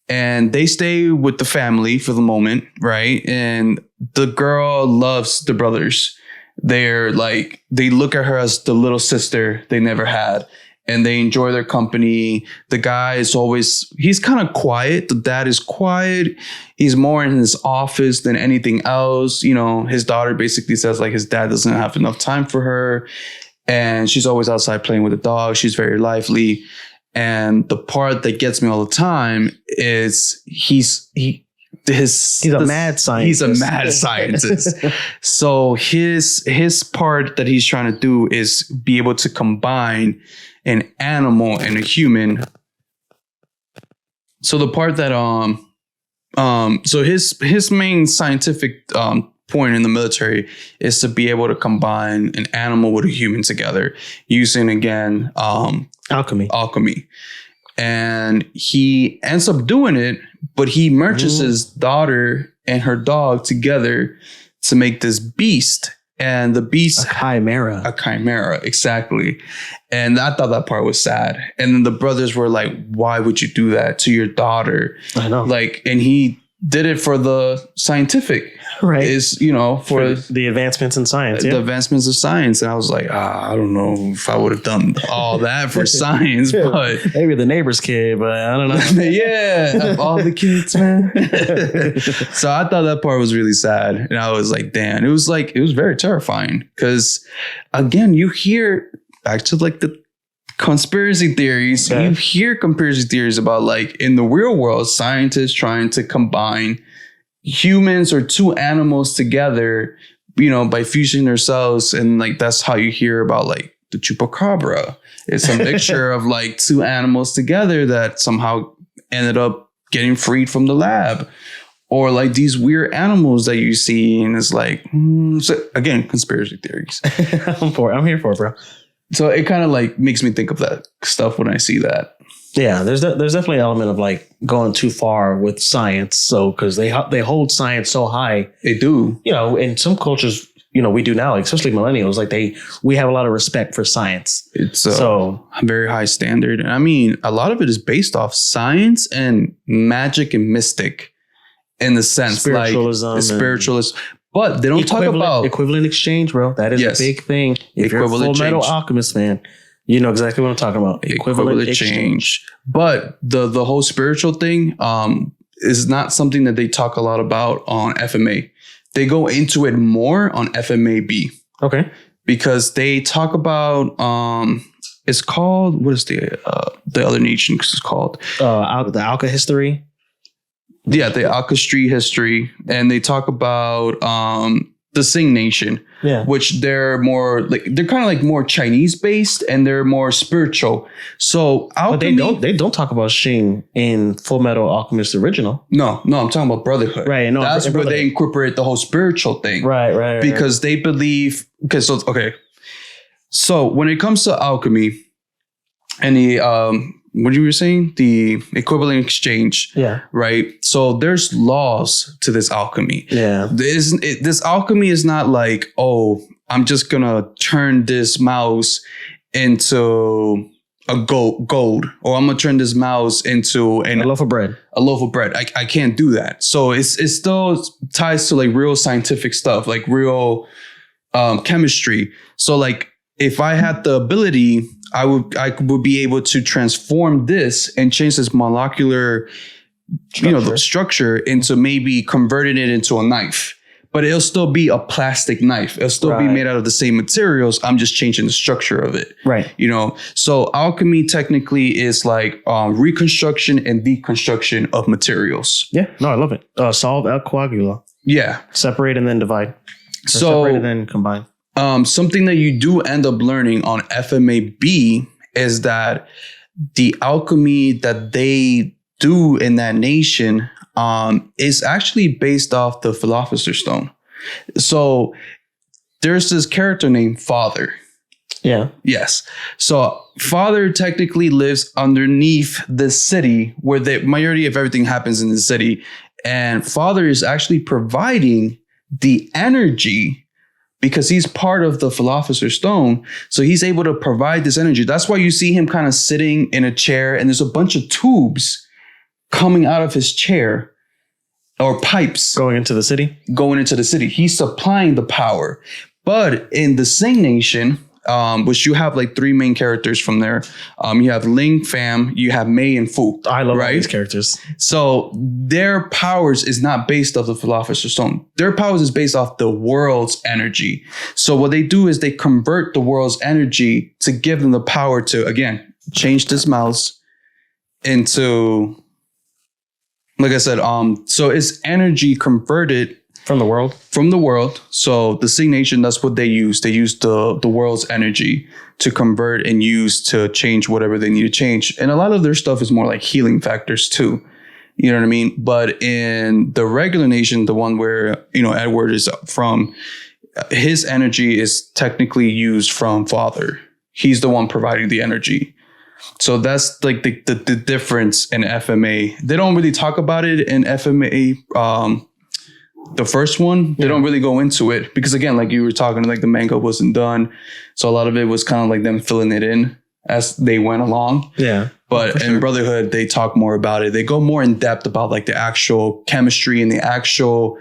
And they stay with the family for the moment, right? And the girl loves the brothers. They're like, they look at her as the little sister they never had. And they enjoy their company. The guy is he's kind of quiet. The dad is quiet. He's more in his office than anything else. You know, his daughter basically says like his dad doesn't have enough time for her. And she's always outside playing with the dog. She's very lively. And the part that gets me all the time is he's a mad scientist. He's a mad scientist. So his part that he's trying to do is be able to combine an animal and a human. So the part that so his main scientific point in the military is to be able to combine an animal with a human together using again alchemy. And he ends up doing it, but he merges his daughter and her dog together to make this beast. And the beast...
A chimera.
A chimera, exactly. And I thought that part was sad. And then the brothers were like, why would you do that to your daughter?
I know.
Like, and he did it for the scientific. Right. Is, you know, for
the advancements in science.
The advancements of science. And I was like, I don't know if I would have done all that for science, but
maybe the neighbor's kid, but I don't know.
Yeah. Of all the kids, man. So I thought that part was really sad. And I was like, damn, it was very terrifying. Because again, you hear back to like the conspiracy theories. Yeah. You hear conspiracy theories about like in the real world, scientists trying to combine humans or two animals together, you know, by fusing their cells. And like, that's how you hear about like the chupacabra. It's a mixture of like two animals together that somehow ended up getting freed from the lab. Or like these weird animals that you see. And it's like, so again, conspiracy theories.
I'm here for it, bro.
So it kind of like makes me think of that stuff when I see that.
Yeah, there's definitely an element of like going too far with science. So because they hold science so high,
they do.
You know, in some cultures, you know, we do now, like, especially millennials. Like we have a lot of respect for science.
It's a very high standard, and I mean, a lot of it is based off science and magic and mystic, in the sense like spiritualism. But they don't talk about
equivalent exchange, bro. That is a big thing. If you're a Full Metal Alchemist fan, you know exactly what I'm talking about.
Equivalent exchange. But the whole spiritual thing is not something that they talk a lot about on FMA. They go into it more on FMAB.
Okay.
Because they talk about it's called, what is the other nation is called?
The Alka history.
Yeah, the Alka history, and they talk about the Sing Nation, which they're more like they're kind of like more Chinese based, and they're more spiritual. So alchemy,
but they don't talk about Xing in Full Metal Alchemist original.
No, I'm talking about Brotherhood.
Right, no,
that's where they incorporate the whole spiritual thing.
Right.
Because they believe. So when it comes to alchemy, and the what you were saying, the equivalent exchange.
Yeah.
Right. So there's laws to this alchemy.
Yeah.
This alchemy is not like, oh, I'm just going to turn this mouse into a gold, or I'm going to turn this mouse into a
loaf of bread.
I can't do that. So it still ties to like real scientific stuff, like real chemistry. So like if I had the ability, I would be able to transform this and change this molecular, the structure into maybe converting it into a knife. But it'll still be a plastic knife. It'll still be made out of the same materials. I'm just changing the structure of it.
Right.
You know, so alchemy technically is like reconstruction and deconstruction of materials.
Yeah. No, I love it. Solve el coagula.
Yeah.
Separate and then divide.
So
separate and then combine.
Something that you do end up learning on FMAB is that the alchemy that they do in that nation is actually based off the Philosopher's Stone. So there's this character named Father.
Yeah.
Yes. So Father technically lives underneath the city where the majority of everything happens in the city. And Father is actually providing the energy because he's part of the Philosopher's Stone. So he's able to provide this energy. That's why you see him kind of sitting in a chair and there's a bunch of tubes coming out of his chair or pipes.
Going into the city?
Going into the city. He's supplying the power. But in the Sing Nation, which you have like three main characters from there. You have Ling, Fam, you have Mei, and Fu.
I love all these characters.
So their powers is not based off the Philosopher's Stone. Their powers is based off the world's energy. So what they do is they convert the world's energy to give them the power to, again, change this mouse into, like I said, so it's energy converted
from the world?
From the world. So the Sing Nation, that's what they use. They use the world's energy to convert and use to change whatever they need to change. And a lot of their stuff is more like healing factors too. You know what I mean? But in the regular nation, the one where, Edward is from, his energy is technically used from Father. He's the one providing the energy. So that's like the difference in FMA. They don't really talk about it in FMA, the first one. They don't really go into it because, again, like you were talking, like the manga wasn't done. So a lot of it was kind of like them filling it in as they went along.
Yeah.
But in Brotherhood, they talk more about it. They go more in depth about like the actual chemistry and the actual,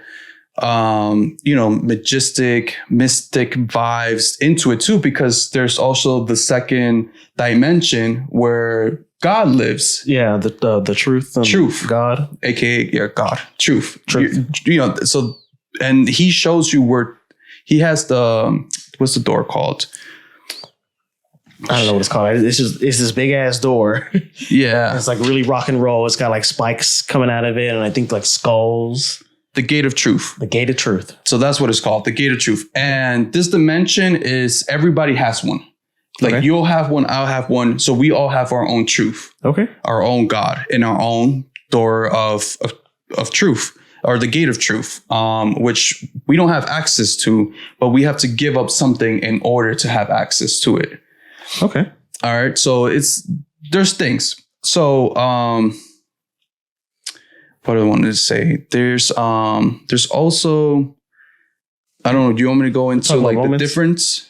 mystic vibes into it too, because there's also the second dimension where God lives.
Yeah, the truth.
Truth.
God.
AKA, God. Truth. So, and he shows you where he has what's the door called?
I don't know what it's called. It's this big ass door.
Yeah.
It's like really rock and roll. It's got like spikes coming out of it. And I think like skulls.
The Gate of Truth.
The Gate of Truth.
So that's what it's called. The Gate of Truth. And this dimension is everybody has one. Like you'll have one, I'll have one. So we all have our own truth.
Okay.
Our own God and our own door of truth, or the Gate of Truth, which we don't have access to, but we have to give up something in order to have access to it.
Okay.
All right. So there's things. So what do I want to say? There's also, I don't know. Do you want me to go into like the difference?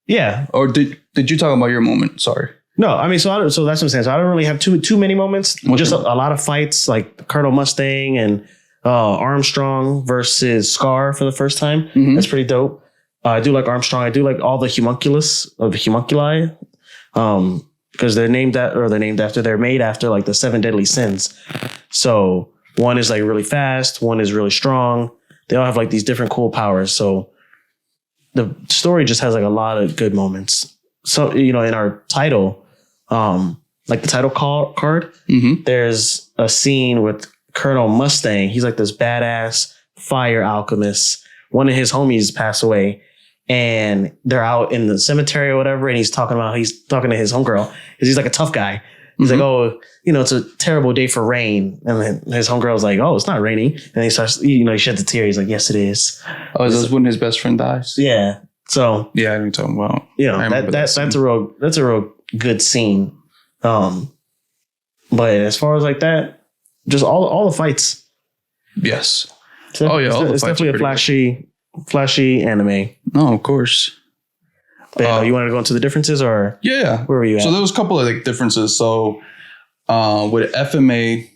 Yeah.
Or did you talk about your moment? Sorry.
No, I mean, so that's what I'm saying. So I don't really have too many moments. Just a lot of fights, like Colonel Mustang and Armstrong versus Scar for the first time. Mm-hmm. That's pretty dope. I do like Armstrong. I do like all the homunculi, because they're made after like the 7 deadly sins. So one is like really fast, one is really strong. They all have like these different cool powers. So the story just has like a lot of good moments. So, in our title, like the title card, mm-hmm. there's a scene with Colonel Mustang. He's like this badass fire alchemist. One of his homies passed away and they're out in the cemetery or whatever. And he's talking to his homegirl because he's like a tough guy. He's mm-hmm. like, oh, it's a terrible day for rain. And then his homegirl's like, oh, it's not raining. And he starts, he sheds a tear. He's like, yes, it is.
Oh, is this when his best friend dies?
Yeah. So
yeah, I know what you're talking about.
That's a real good scene. But as far as like that, just all the fights.
Yes.
So it's definitely a flashy anime.
No, of course.
But, you want to go into the differences or?
Yeah.
Where were you at?
So there was a couple of like differences. So with FMA,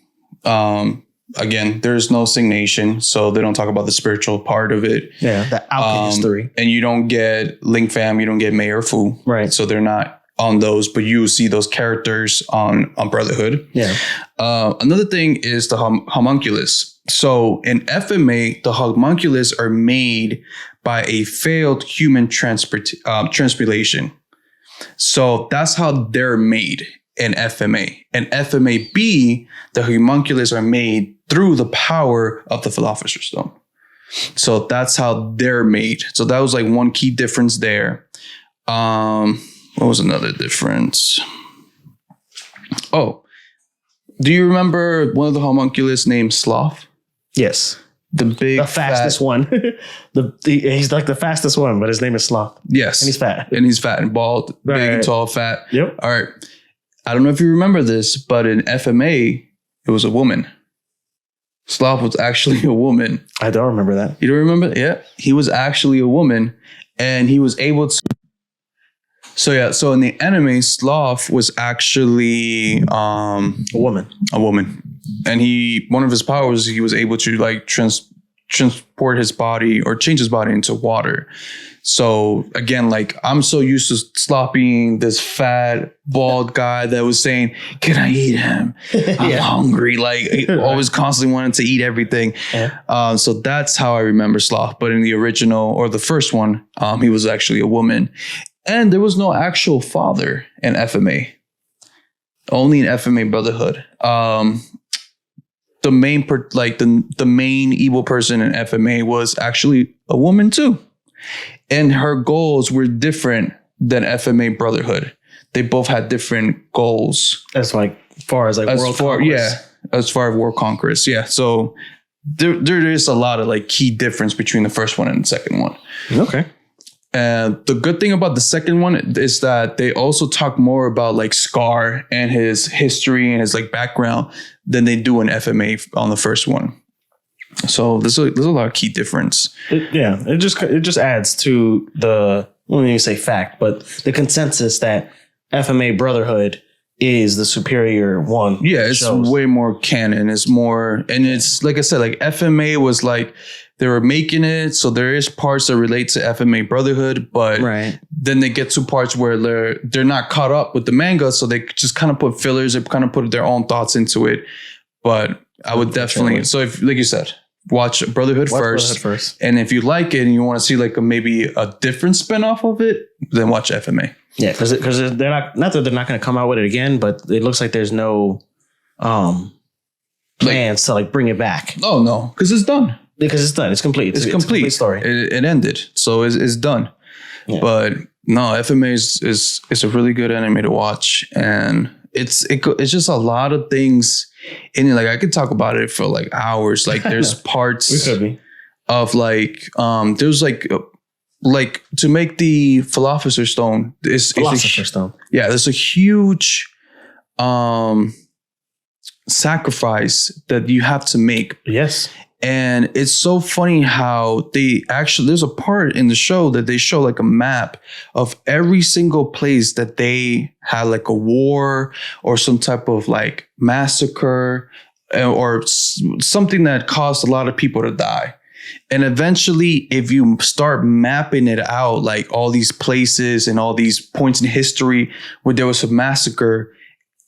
again, there's no Sing Nation, so they don't talk about the spiritual part of it.
Yeah, the alchemy history.
And you don't get Link Fam, you don't get Mei or Fu.
Right.
So they're not on those, but you see those characters on Brotherhood.
Yeah.
Another thing is the homunculus. So in FMA, the homunculus are made by a failed human transplantation. So that's how they're made in FMA. And FMA-B, the homunculus are made through the power of the Philosopher's Stone. So that's how they're made. So that was like one key difference there. What was another difference? Oh, do you remember one of the homunculus named Sloth?
Yes.
the
fastest one. He's like the fastest one, but his name is Sloth.
Yes.
And he's fat.
And he's fat and bald, big and tall, fat.
Yep.
All right. I don't know if you remember this, but in FMA, it was a woman. Sloth was actually a woman.
I don't remember that.
You don't remember? Yeah. He was actually a woman, and he was able to. So in the anime, Sloth was actually
a woman.
And one of his powers, he was able to like transport his body or change his body into water. So again, like I'm so used to Sloth being this fat, bald guy that was saying, "Can I eat him? I'm hungry." Like always constantly wanted to eat everything. Yeah. So that's how I remember Sloth. But in the original or the first one, he was actually a woman. And there was no actual father in FMA. Only in FMA Brotherhood. The main the main evil person in FMA was actually a woman too. And her goals were different than FMA Brotherhood. They both had different goals.
As far as world conquest.
Yeah, as far as world conquest. Yeah. So there is a lot of like key difference between the first one and the second one.
Okay.
And the good thing about the second one is that they also talk more about like Scar and his history and his like background than they do in FMA on the first one. So there's a lot of key difference.
It just adds to the, I won't even say fact, but the consensus that FMA Brotherhood is the superior one.
Yeah, it's way more canon. It's more, and it's like I said, like FMA was like, they were making it, so there is parts that relate to FMA Brotherhood, but then they get to parts where they're not caught up with the manga, so they just kind of put fillers, they kind of put their own thoughts into it. But I would definitely, so if, like you said, watch Brotherhood first, and if you like it and you want to see like maybe a different spin-off of it, then watch FMA. Yeah,
because they're not that they're not going to come out with it again, but it looks like there's no plans to like bring it back.
Oh no, because it's done.
Because it's done. It's complete. It's a complete story.
It ended. So it's done. Yeah. But no, FMA is a really good anime to watch. And it's just a lot of things in it. Like I could talk about it for like hours. Like there's parts of like, there's like to make the Philosopher's Stone. Philosopher's Stone. Yeah, there's a huge sacrifice that you have to make.
Yes.
And it's so funny how there's a part in the show that they show like a map of every single place that they had like a war or some type of like massacre or something that caused a lot of people to die. And eventually, if you start mapping it out, like all these places and all these points in history where there was a massacre,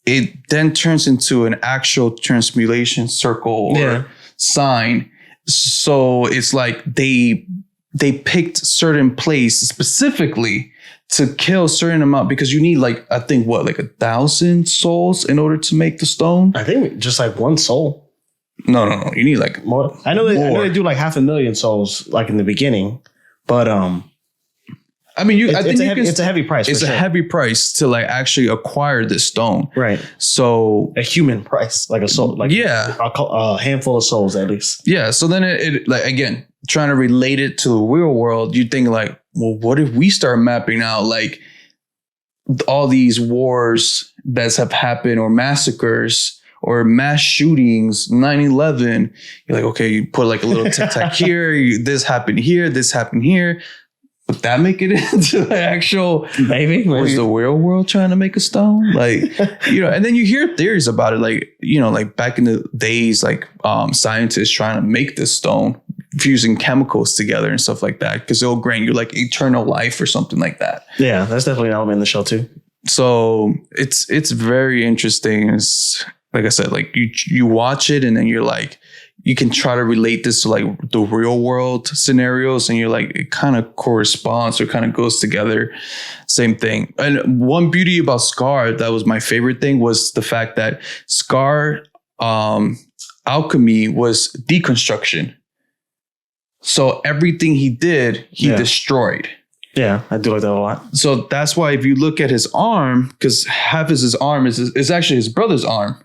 it then turns into an actual transmutation circle or sign. So it's like they picked certain place specifically to kill a certain amount because you need like, I think like 1,000 souls in order to make the stone.
I think just like one soul.
No. You need like
more. I know they do like 500,000 souls like in the beginning, but
I mean,
it's a heavy price.
It's a heavy price to like actually acquire this stone,
right?
So
a human price, like a soul, like a handful of souls at least.
Yeah. So then it like again trying to relate it to the real world, you think like, well, what if we start mapping out like all these wars that have happened or massacres or mass shootings, 9/11? You're like, okay, you put like a little tic tac here. This happened here. This happened here. Would that make it into the actual?
Maybe
was the real world trying to make a stone? Like, and then you hear theories about it, like, like back in the days, like scientists trying to make this stone, fusing chemicals together and stuff like that, because it'll grant you like eternal life or something like that.
Yeah, that's definitely an element in the show too.
So it's very interesting. It's like I said, like you watch it and then you're like, you can try to relate this to like the real world scenarios and you're like, it kind of corresponds or kind of goes together. Same thing. And one beauty about Scar, that was my favorite thing, was the fact that Scar alchemy was deconstruction. So everything he did, he destroyed.
Yeah, I do like that a lot.
So that's why if you look at his arm, because half is his arm is actually his brother's arm.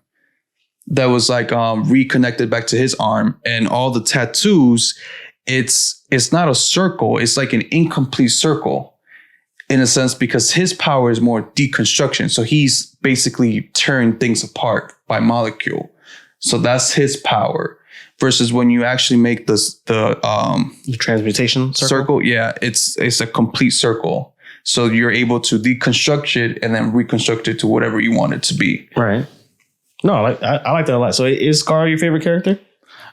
that was like reconnected back to his arm, and all the tattoos, it's not a circle, it's like an incomplete circle in a sense, because his power is more deconstruction. So he's basically tearing things apart by molecule. So that's his power. Versus when you actually make the
transmutation
circle, yeah, it's a complete circle. So you're able to deconstruct it and then reconstruct it to whatever you want it to be.
Right. No, I like that a lot. So is Scar your favorite character?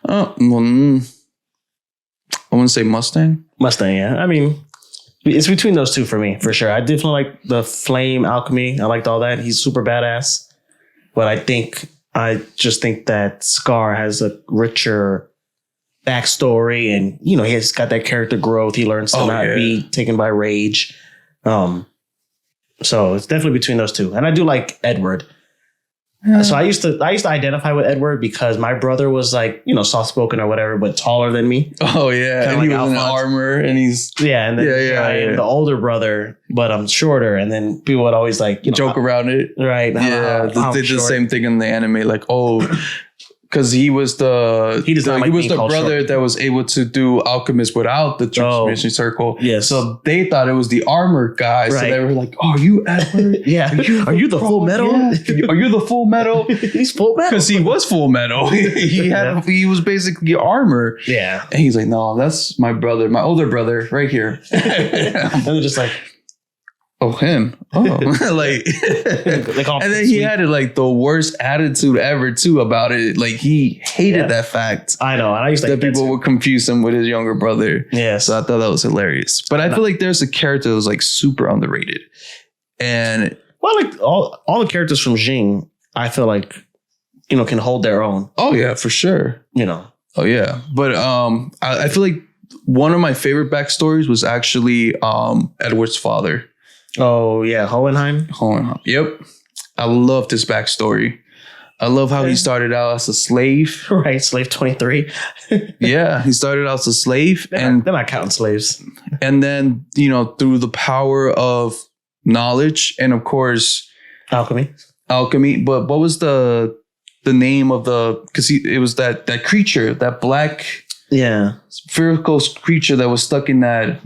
I want to say Mustang.
Mustang, yeah. I mean, it's between those two for me, for sure. I definitely like the flame alchemy. I liked all that. He's super badass. But I just think that Scar has a richer backstory, and he's got that character growth. He learns to not be taken by rage. So it's definitely between those two. And I do like Edward. So I used to identify with Edward because my brother was like, soft spoken or whatever, but taller than me.
Oh yeah, and he was in armor, and he's
and then the older brother, but I'm shorter, and then people would always like
joke around it,
right?
Yeah, they did the same thing in the anime, like because he was the brother that was able to do alchemist without the transmission circle.
Yes.
So they thought it was the armor guy. Right. So they were like, "Oh, are you Edward?
Yeah. Are you the full metal?
Yeah. Are you the full metal?
He's full metal
because he was full metal. He was basically armor.
Yeah.
And he's like, "No, that's my brother, my older brother, right here."
And they're just like,
"Oh, him? Oh, like." And then he had like the worst attitude ever too about it. Like he hated that fact.
I know. And I used to
that people would confuse him with his younger brother.
Yeah.
So I thought that was hilarious. But I feel like there's a character that was like super underrated. And
like all the characters from Jing, I feel like can hold their own.
Oh yeah, for sure. Oh yeah. But I feel like one of my favorite backstories was actually Edward's father.
Oh yeah, Hohenheim.
Yep. I love this backstory. I love how he started out as a slave.
Right, slave 23.
Yeah, he started out as a slave.
They're not counting slaves.
And then, through the power of knowledge and of course
alchemy.
But what was the name of because it was that creature, that black spherical creature that was stuck in that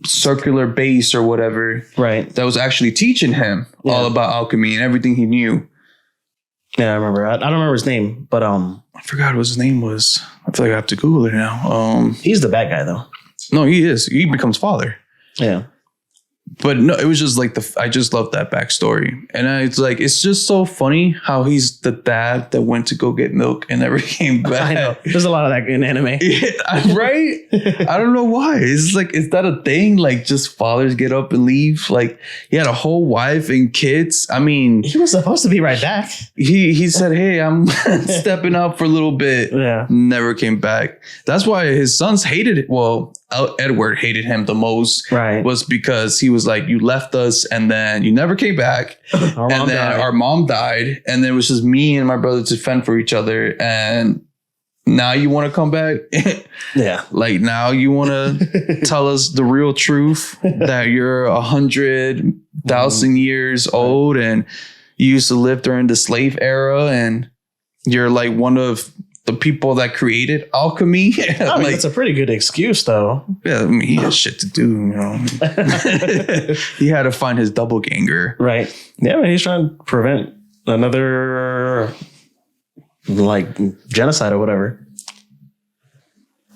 circular base or whatever,
right?
That was actually teaching him all about alchemy and everything he knew.
Yeah, I remember. I don't remember his name, but
I forgot what his name was. I feel like I have to Google it now.
He's the bad guy though.
No, he is. He becomes father.
Yeah.
But no, it was just like I just love that backstory. And it's just so funny how he's the dad that went to go get milk and never came back.
I know. There's a lot of that in anime.
Yeah, right? I don't know why. It's like, is that a thing? Like just fathers get up and leave? Like he had a whole wife and kids. I mean,
he was supposed to be right back.
He said, "Hey, I'm stepping up for a little bit."
Yeah.
Never came back. That's why his sons hated it. Well, Edward hated him the most.
Right.
Was because he was like, "You left us and then you never came back." Our mom died. And then it was just me and my brother to fend for each other. And now you want to come back?
Yeah.
Like now you want to tell us the real truth that you're 100,000 years old and you used to live during the slave era and you're like one of the people that created alchemy.
I mean, it's a pretty good excuse, though.
Yeah, I mean, he has shit to do, He had to find his doppelganger. Right.
Yeah, I mean, he's trying to prevent another, genocide or whatever.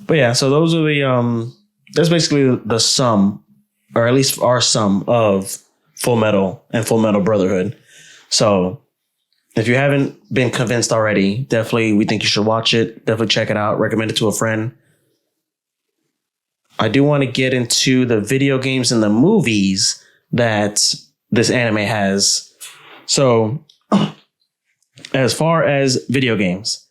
But yeah, so those are that's basically the sum, or at least our sum of Full Metal and Full Metal Brotherhood. So if you haven't been convinced already, definitely we think you should watch it. Definitely check it out. Recommend it to a friend. I do want to get into the video games and the movies that this anime has. So as far as video games,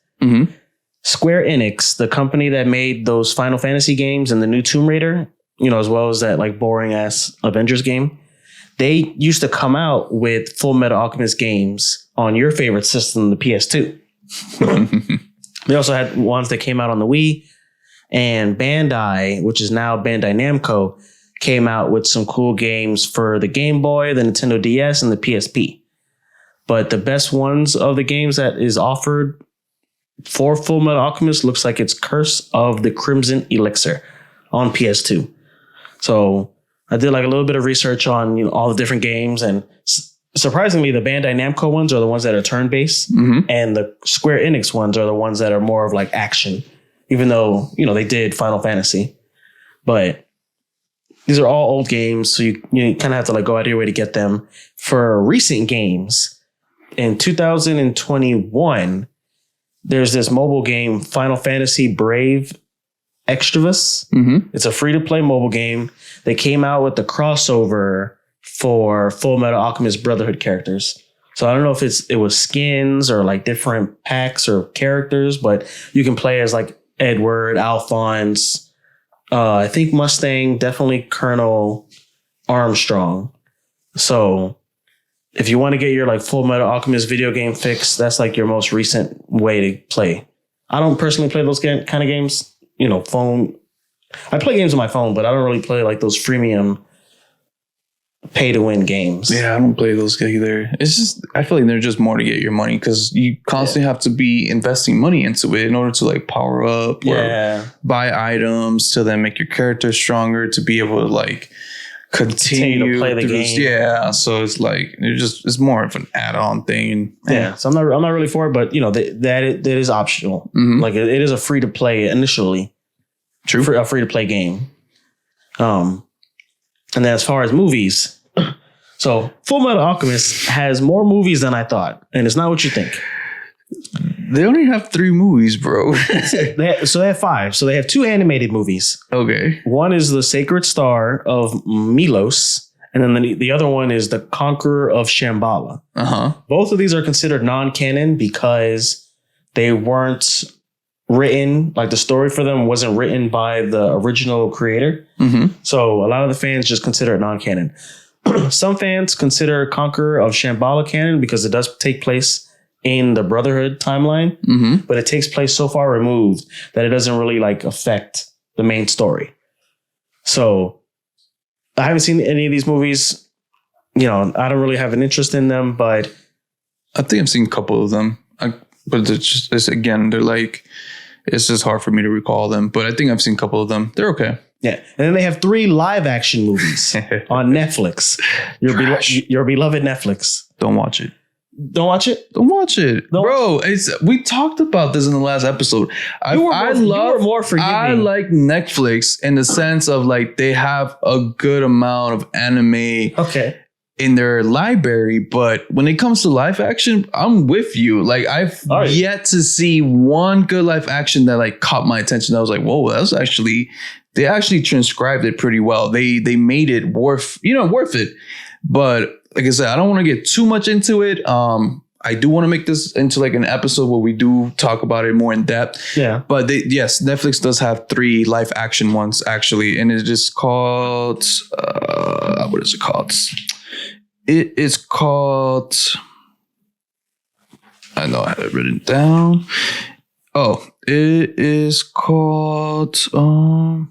Square Enix, the company that made those Final Fantasy games and the new Tomb Raider, as well as that boring ass Avengers game, they used to come out with Full Metal Alchemist games on your favorite system, the PS2. They also had ones that came out on the Wii, and Bandai, which is now Bandai Namco, came out with some cool games for the Game Boy, the Nintendo DS, and the PSP. But the best ones of the games that is offered for Full Metal Alchemist looks like it's Curse of the Crimson Elixir on PS2. So I did like a little bit of research on all the different games, and surprisingly, the Bandai Namco ones are the ones that are turn-based, and the Square Enix ones are the ones that are more of like action, even though they did Final Fantasy. But these are all old games, so you kind of have to like go out of your way to get them. For recent games, in 2021, there's this mobile game, Final Fantasy Brave Extravus. It's a free-to-play mobile game. They came out with the crossover for Full Metal Alchemist Brotherhood characters. So I don't know if it was skins or like different packs or characters, but you can play as like Edward, Alphonse, I think Mustang, definitely Colonel Armstrong. So if you want to get your like Full Metal Alchemist video game fix, that's like your most recent way to play. I don't personally play those kind of games. Phone. I play games on my phone, but I don't really play like those freemium pay to win games.
Yeah, I don't play those either. It's just, I feel like they're just more to get your money because you constantly have to be investing money into it in order to like power up or buy items to then make your character stronger to be able to like continue
to play the game.
Yeah, so it's like it's more of an add-on thing.
Yeah, so I'm not really for it, but that is optional. Like it is a free to play initially.
True,
for a free to play game. And then as far as movies, so Full Metal Alchemist has more movies than I thought, and it's not what you think.
They only have 3 movies, bro.
they have 5. So they have 2 animated movies.
Okay.
One is The Sacred Star of Milos, and then the other one is The Conqueror of Shambhala. Both of these are considered non-canon because they weren't written, like the story for them wasn't written by the original creator. So a lot of the fans just consider it non-canon. Some fans consider Conqueror of Shambhala canon because it does take place in the Brotherhood timeline, but it takes place so far removed that it doesn't really like affect the main story. So I haven't seen any of these movies. I don't really have an interest in them, but
I think I've seen a couple of them. But they're like, it's just hard for me to recall them. But I think I've seen a couple of them. They're okay.
Yeah. And then they have 3 live action movies on Netflix. Your beloved Netflix.
Don't watch it.
Don't watch it?
Don't watch it. Bro, we talked about this in the last episode.
You were more forgiving.
I like Netflix in the sense of like they have a good amount of anime in their library, but when it comes to live action, I'm with you. Like I've yet to see one good live action that like caught my attention. I was like, whoa, they actually transcribed it pretty well. They made it worth it. But like I said, I don't want to get too much into it. I do want to make this into like an episode where we do talk about it more in depth. Yeah. But Netflix does have 3 live action ones actually. And it is called, what is it called? It is called, I know I have it written down. Oh, it is called, where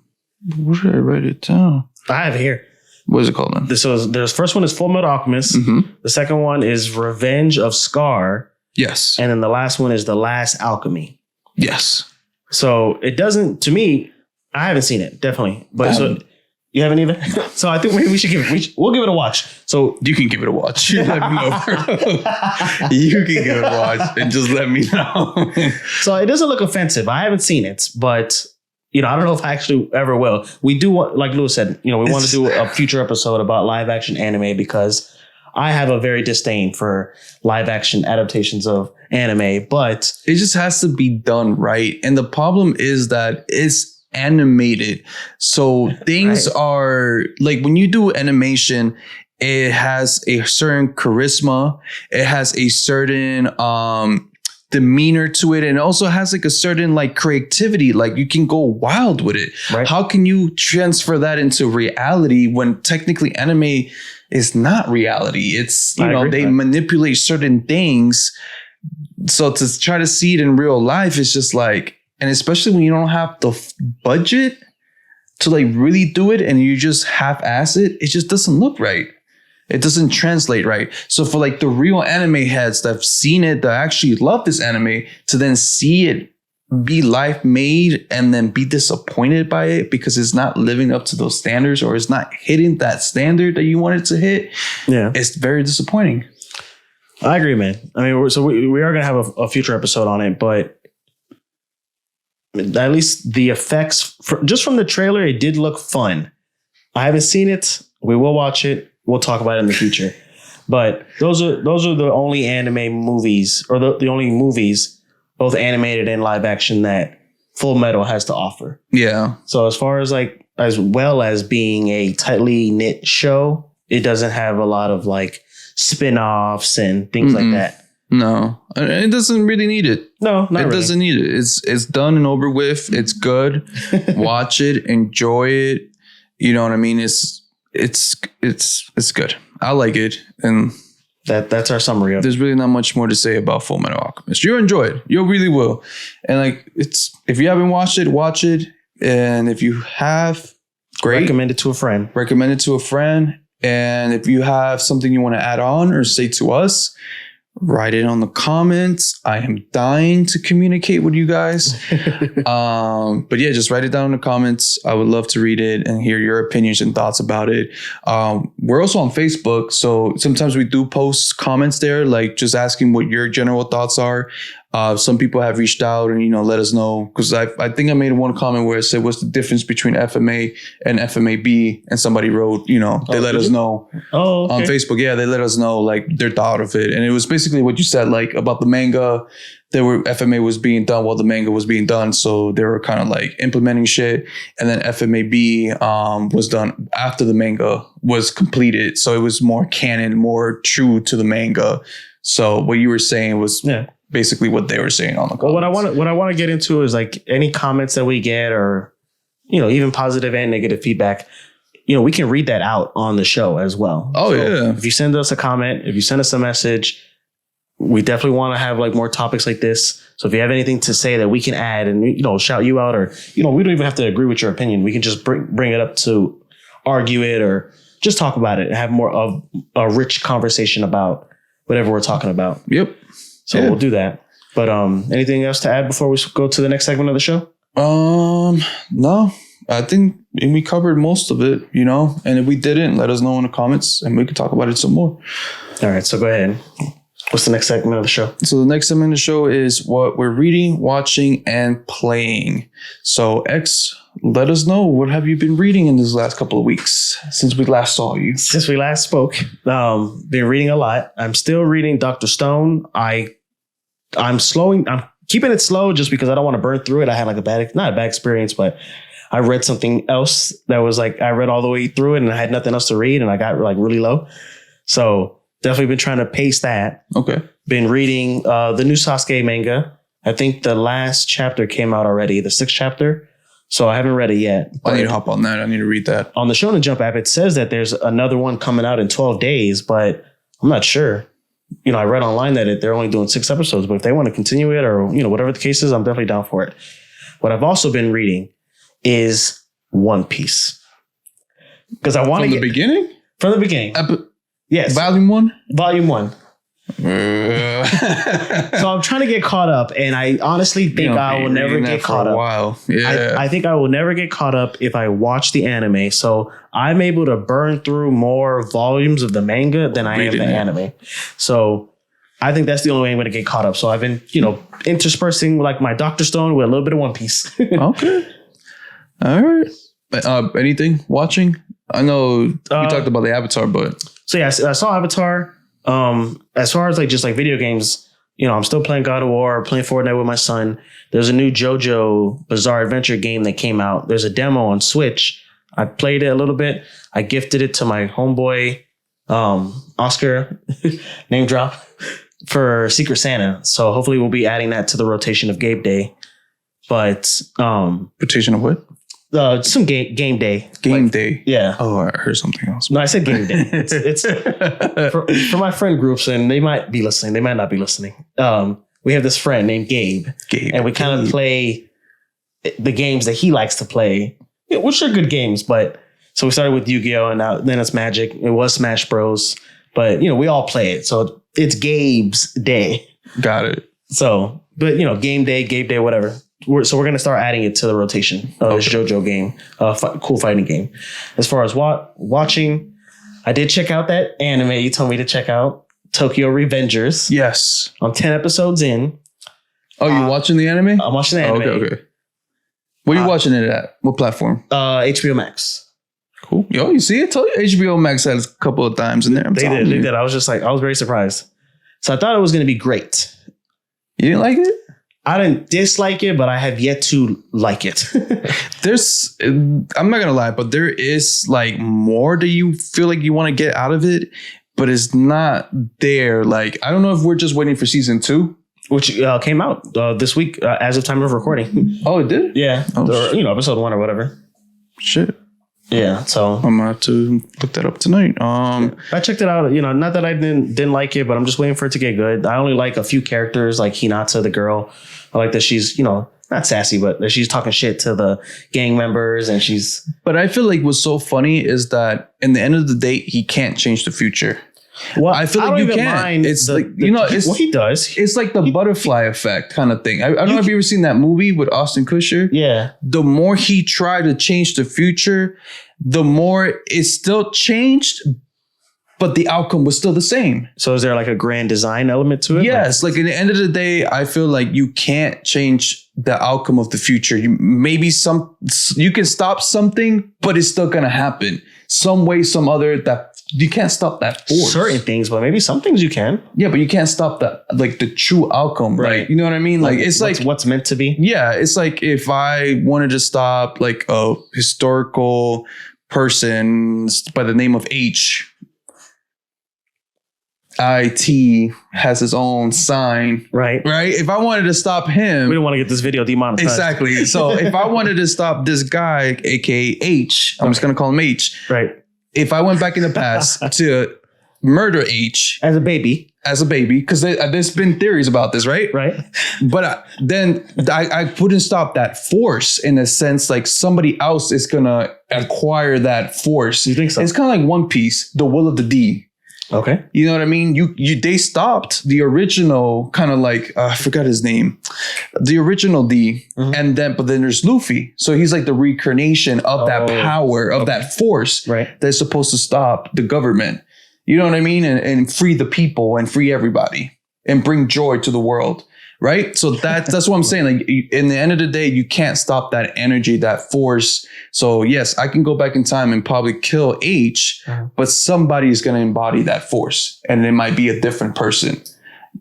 did I write it down?
I have it here.
What is it called then?
The first one is Full Metal Alchemist. The second one is Revenge of Scar.
Yes.
And then the last one is The Last Alchemy.
Yes.
So it doesn't, to me, I haven't seen it, definitely. But so you haven't either? So I think maybe we should we'll give it a watch. So
you can give it a watch. You let me know. You can give it a watch and just let me know.
So it doesn't look offensive. I haven't seen it, but I don't know if I actually ever will. We do want, like Louis said, we want to do a future episode about live action anime because I have a very disdain for live action adaptations of anime, but
it just has to be done right. And the problem is that it's animated. So things are like when you do animation, it has a certain charisma. It has a certain demeanor to it, and also has like a certain like creativity. Like you can go wild with it. Right. How can you transfer that into reality when technically anime is not reality? It's they manipulate certain things. So to try to see it in real life is just like, and especially when you don't have the budget to like really do it and you just half-ass it, it just doesn't look right. It doesn't translate right. So for like the real anime heads that have seen it, that actually love this anime, to then see it be live made and then be disappointed by it because it's not living up to those standards or it's not hitting that standard that you want it to hit. Yeah, it's very disappointing.
I agree, man. I mean, we are going to have a future episode on it, but at least the effects, just from the trailer, it did look fun. I haven't seen it. We will watch it. We'll talk about it in the future. But those are the only anime movies, or the only movies, both animated and live action, that Full Metal has to offer. Yeah. So as far as like, as well as being a tightly knit show, it doesn't have a lot of like spin-offs and things like that.
No, it doesn't really need it.
No, not
it
really.
Doesn't need it. It's done and over with. It's good. Watch it, enjoy it. You know what I mean? It's good. I like it, and
that's our summary of it.
There's really not much more to say about Full Metal Alchemist. You'll enjoy it. You really will. And like, if you haven't watched it, watch it. And if you have, great.
Recommend it to a friend.
Recommend it to a friend. And if you have something you want to add on or say to us, write it on the comments. I am dying to communicate with you guys. But yeah, just write it down in the comments. I would love to read it and hear your opinions and thoughts about it. We're also on Facebook. So sometimes we do post comments there, like just asking what your general thoughts are. Some people have reached out and, let us know, because I think I made one comment where it said, what's the difference between FMA and FMAB? And somebody wrote, they let us know on Facebook. Yeah, they let us know like their thought of it. And it was basically what you said, like about the manga. FMA was being done while the manga was being done. So they were kind of like implementing shit. And then FMAB was done after the manga was completed. So it was more canon, more true to the manga. So what you were saying was basically what they were saying on the comments.
Well, what I want to get into is like any comments that we get, or even positive and negative feedback. We can read that out on the show as well.
Oh, so yeah.
If you send us a comment, if you send us a message, we definitely want to have like more topics like this. So if you have anything to say that we can add and, shout you out, or, we don't even have to agree with your opinion. We can just bring it up to argue it, or just talk about it and have more of a rich conversation about whatever we're talking about.
Yep.
So we'll do that. But anything else to add before we go to the next segment of the show?
No. I think we covered most of it, and if we didn't, let us know in the comments and we can talk about it some more.
All right. So go ahead. What's the next segment of the show?
So the next segment of the show is what we're reading, watching, and playing. So X, let us know, what have you been reading in these last couple of weeks since we last saw you?
Since we last spoke, been reading a lot. I'm still reading Dr. Stone. I'm keeping it slow just because I don't want to burn through it. I had like not a bad experience, but I read something else that was like, I read all the way through it and I had nothing else to read and I got like really low. So definitely been trying to pace that.
Okay.
Been reading the new Sasuke manga. I think the last chapter came out already, the 6th chapter. So I haven't read it yet.
I need to hop on that. I need to read that.
On the Shonen Jump app, it says that there's another one coming out in 12 days, but I'm not sure. I read online that they're only doing 6 episodes, but if they want to continue it or, whatever the case is, I'm definitely down for it. What I've also been reading is One Piece. Because I want to
From the beginning?
From the beginning. Yes.
Volume 1?
Volume 1. So I'm trying to get caught up, and I honestly think I will never get caught up.
For a while. Yeah.
I think I will never get caught up if I watch the anime. So I'm able to burn through more volumes of the manga than I am the anime. So I think that's the only way I'm going to get caught up. So I've been, interspersing like my Dr. Stone with a little bit of One Piece.
Okay. All right. Anything watching? I know we talked about the Avatar, but
so yeah, I saw Avatar. As far as like just like video games, I'm still playing God of War, playing Fortnite with my son. There's a new JoJo Bizarre Adventure game that came out. There's a demo on Switch. I played it a little bit. I gifted it to my homeboy, Oscar, name drop, for Secret Santa. So hopefully we'll be adding that to the rotation of Game Day. But
rotation of what?
Some game day.
Game day.
Yeah.
Oh, I heard something else.
No, I said game day. It's for my friend groups, and they might be listening. They might not be listening. We have this friend named Gabe. And we kind of play the games that he likes to play, which are good games. But So we started with Yu-Gi-Oh! And then it's Magic. It was Smash Bros. But, we all play it. So it's Gabe's day.
Got it.
So, but, game day, whatever. So we're going to start adding it to the rotation of this JoJo game. Cool fighting game. As far as watching, I did check out that anime you told me to check out. Tokyo Revengers.
Yes.
I'm 10 episodes in.
Oh, you watching the anime?
I'm watching the anime.
Okay. What are you watching it at? What platform?
HBO Max.
Cool. Yo, you see it? Told you HBO Max had a couple of times in there.
They did. I was just like, I was very surprised. So I thought it was going to be great.
You didn't like it?
I didn't dislike it, but I have yet to like it.
I'm not going to lie, but there is like more that you feel like you want to get out of it, but it's not there. Like, I don't know if we're just waiting for season 2.
Which came out this week as of time of recording.
Oh, it did?
Yeah. Episode 1 or whatever.
Shit.
Yeah. So
I'm going to have to look that up tonight.
I checked it out. Not that I didn't like it, but I'm just waiting for it to get good. I only like a few characters like Hinata, the girl. I like that she's, not sassy, but that she's talking shit to the gang members and she's.
But I feel like what's so funny is that in the end of the day, he can't change the future.
Well,
I feel like you can. It's like it's
what he does.
It's like the butterfly effect kind of thing. I don't know if you've ever seen that movie with Austin Kutcher.
Yeah.
The more he tried to change the future, the more it still changed, but the outcome was still the same.
So is there like a grand design element to it?
Yes. Like in the end of the day, I feel like you can't change the outcome of the future. You can stop something, but it's still gonna happen some way, some other. That you can't stop that force.
Certain things, but maybe some things you can.
Yeah, but you can't stop the true outcome, right? Like, you know what I mean? Like it's
what's meant to be.
Yeah, it's like if I wanted to stop like a historical person by the name of H. IT has his own sign.
Right.
If I wanted to stop him.
We don't want to get this video demonetized.
Exactly. So if I wanted to stop this guy, aka H, I'm just going to call him H.
Right.
If I went back in the past to murder H.
As a baby,
because there's been theories about this, right?
Right.
But then I couldn't stop that force in a sense, like somebody else is going to acquire that force.
You think so?
It's kind of like One Piece, the will of the D.
Okay.
You know what I mean? They stopped the original kind of like, I forgot his name, the original D. Mm-hmm. But then there's Luffy. So he's like the reincarnation of that power, of that force that's supposed to stop the government. You know what I mean? And free the people and free everybody and bring joy to the world. Right. So that's what I'm saying. Like in the end of the day, you can't stop that energy, that force. So yes, I can go back in time and probably kill H, but somebody is going to embody that force and it might be a different person.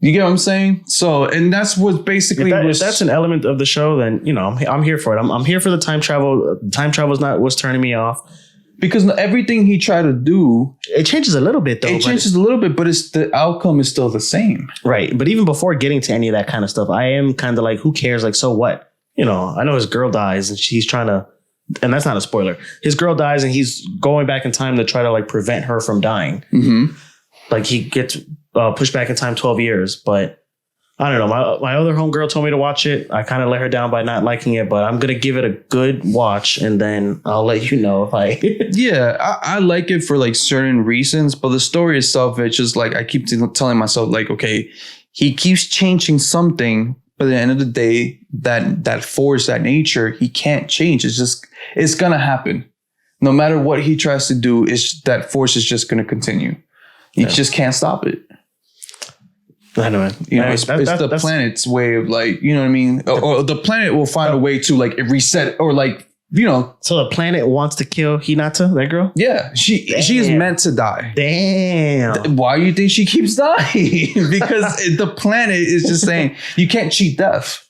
You get what I'm saying? So, and that's what basically
if that's an element of the show, then, I'm here for it. I'm here for the time travel. Time travel is not what's turning me off.
Because everything he tried to do,
it changes a little bit, though.
It changes a little bit, but the outcome is still the same.
Right. But even before getting to any of that kind of stuff, I am kind of like, who cares? Like, so what? I know his girl dies and she's trying to, and that's not a spoiler. His girl dies and he's going back in time to try to like prevent her from dying. Mm-hmm. Like he gets pushed back in time 12 years, but I don't know. My other homegirl told me to watch it. I kind of let her down by not liking it, but I'm going to give it a good watch and then I'll let you know if I...
Yeah, I like it for like certain reasons, but the story itself, it's just like I keep telling myself like, okay, he keeps changing something, but at the end of the day, that force, that nature, he can't change. It's going to happen. No matter what he tries to do, that force is just going to continue. You just can't stop it.
I know, man.
It's the planet's way of like, you know what I mean? Or the planet will find a way to like reset or like,
So the planet wants to kill Hinata, that girl?
Yeah. She is meant to die.
Damn.
Why do you think she keeps dying? Because the planet is just saying you can't cheat death.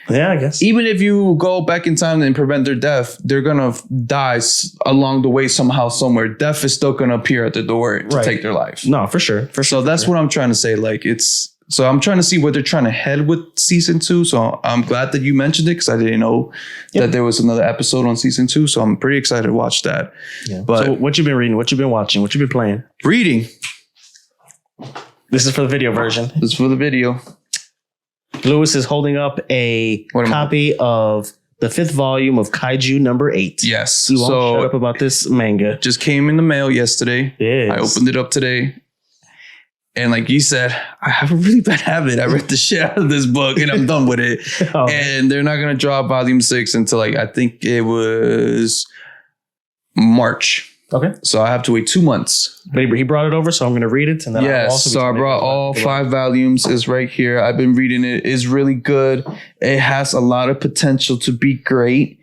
Yeah, I guess.
Even if you go back in time and prevent their death, they're going to die along the way somehow, somewhere. Death is still going to appear at the door to take their life.
No, for sure.
So that's what I'm trying to say. Like So I'm trying to see where they're trying to head with season 2. So I'm glad that you mentioned it because I didn't know that there was another episode on season 2. So I'm pretty excited to watch that.
Yeah. But so what you been reading? What you been watching? What you been playing?
Reading.
This is for the video version.
This is for the video.
Lewis is holding up a copy of the 5th volume of Kaiju number 8.
Yes.
You won't shut up about this manga.
Just came in the mail yesterday.
Yes.
I opened it up today. And like you said, I have a really bad habit. I read the shit out of this book and I'm done with it. And they're not going to drop volume 6 until like, I think it was March.
Okay.
So I have to wait 2 months.
But he brought it over, so I'm going to read it. And then
yes. So I brought all 5 volumes. It's right here. I've been reading it. It's really good. It has a lot of potential to be great.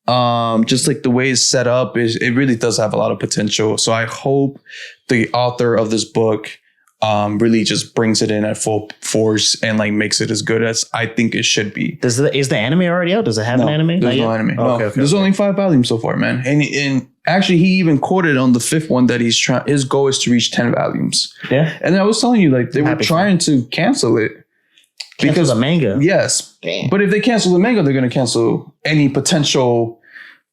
Just like the way it's set up, it really does have a lot of potential. So I hope the author of this book really just brings it in at full force and like makes it as good as I think it should be.
Is the anime already out? Does it have an anime?
There's no anime. No. Okay, there's only 5 volumes so far, man. And actually, he even quoted on the 5th one that his goal is to reach 10 volumes. Yeah. And I was telling you, like, they were trying to cancel it.
Because the manga.
Yes. Damn. But if they cancel the manga, they're going to cancel any potential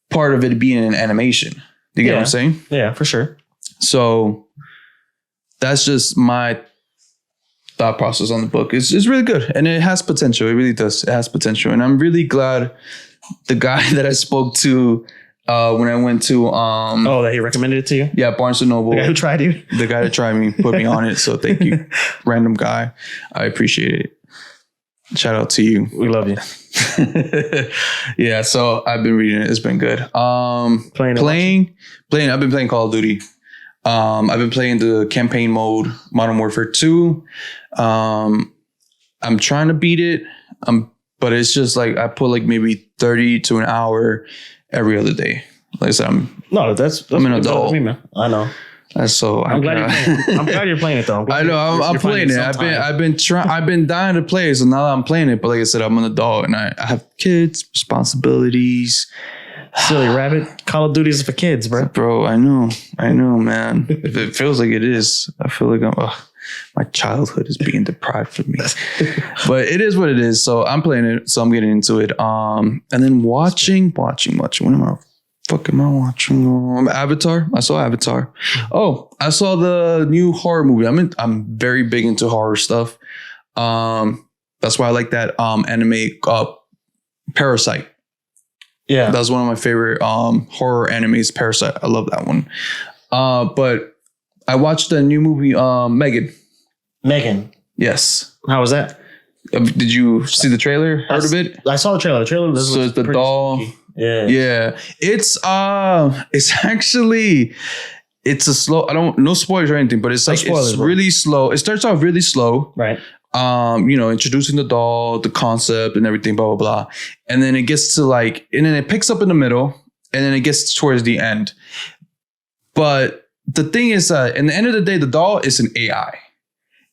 part of it being an animation. You get what I'm saying?
Yeah, for sure.
So that's just my thought process on the book. It's really good. And it has potential. It really does. It has potential. And I'm really glad the guy that I spoke to when I went to
that he recommended it to you?
Yeah, Barnes & Noble.
The guy who tried you?
The guy that tried me, put me on it. So thank you, random guy. I appreciate it. Shout out to you.
We love you.
Yeah, so I've been reading it. It's been good. Playing. I've been playing Call of Duty. I've been playing the campaign mode, Modern Warfare 2. I'm trying to beat it. But it's just like I put like maybe 30 to an hour every other day. Like I said, I'm an adult.
Me, man. I know.
I'm
glad you're playing it though.
I'm playing it. I've been dying to play it, so now that I'm playing it. But like I said, I'm an adult and I have kids, responsibilities.
Silly rabbit. Call of Duty is for kids, bro.
Bro, I know, man. If it feels like it is, I feel like my childhood is being deprived from me. But it is what it is. So I'm playing it. So I'm getting into it. And then watching. What am I watching? Avatar. I saw Avatar. Oh, I saw the new horror movie. I'm very big into horror stuff. That's why I like that anime Parasite. Yeah, that's one of my favorite horror animes. Parasite. I love that one. But I watched the new movie Megan. Yes.
How was that?
Did you see the trailer? Heard of it?
I saw the trailer. So
it's the doll.
Spooky. Yeah.
Yeah. It's actually a slow. No spoilers or anything, but it's like it's really slow. It starts off really slow.
Right.
Introducing the doll, the concept and everything, blah, blah, blah. And then it gets to and then it picks up in the middle and then it gets towards the end. But the thing is, at the end of the day, the doll is an AI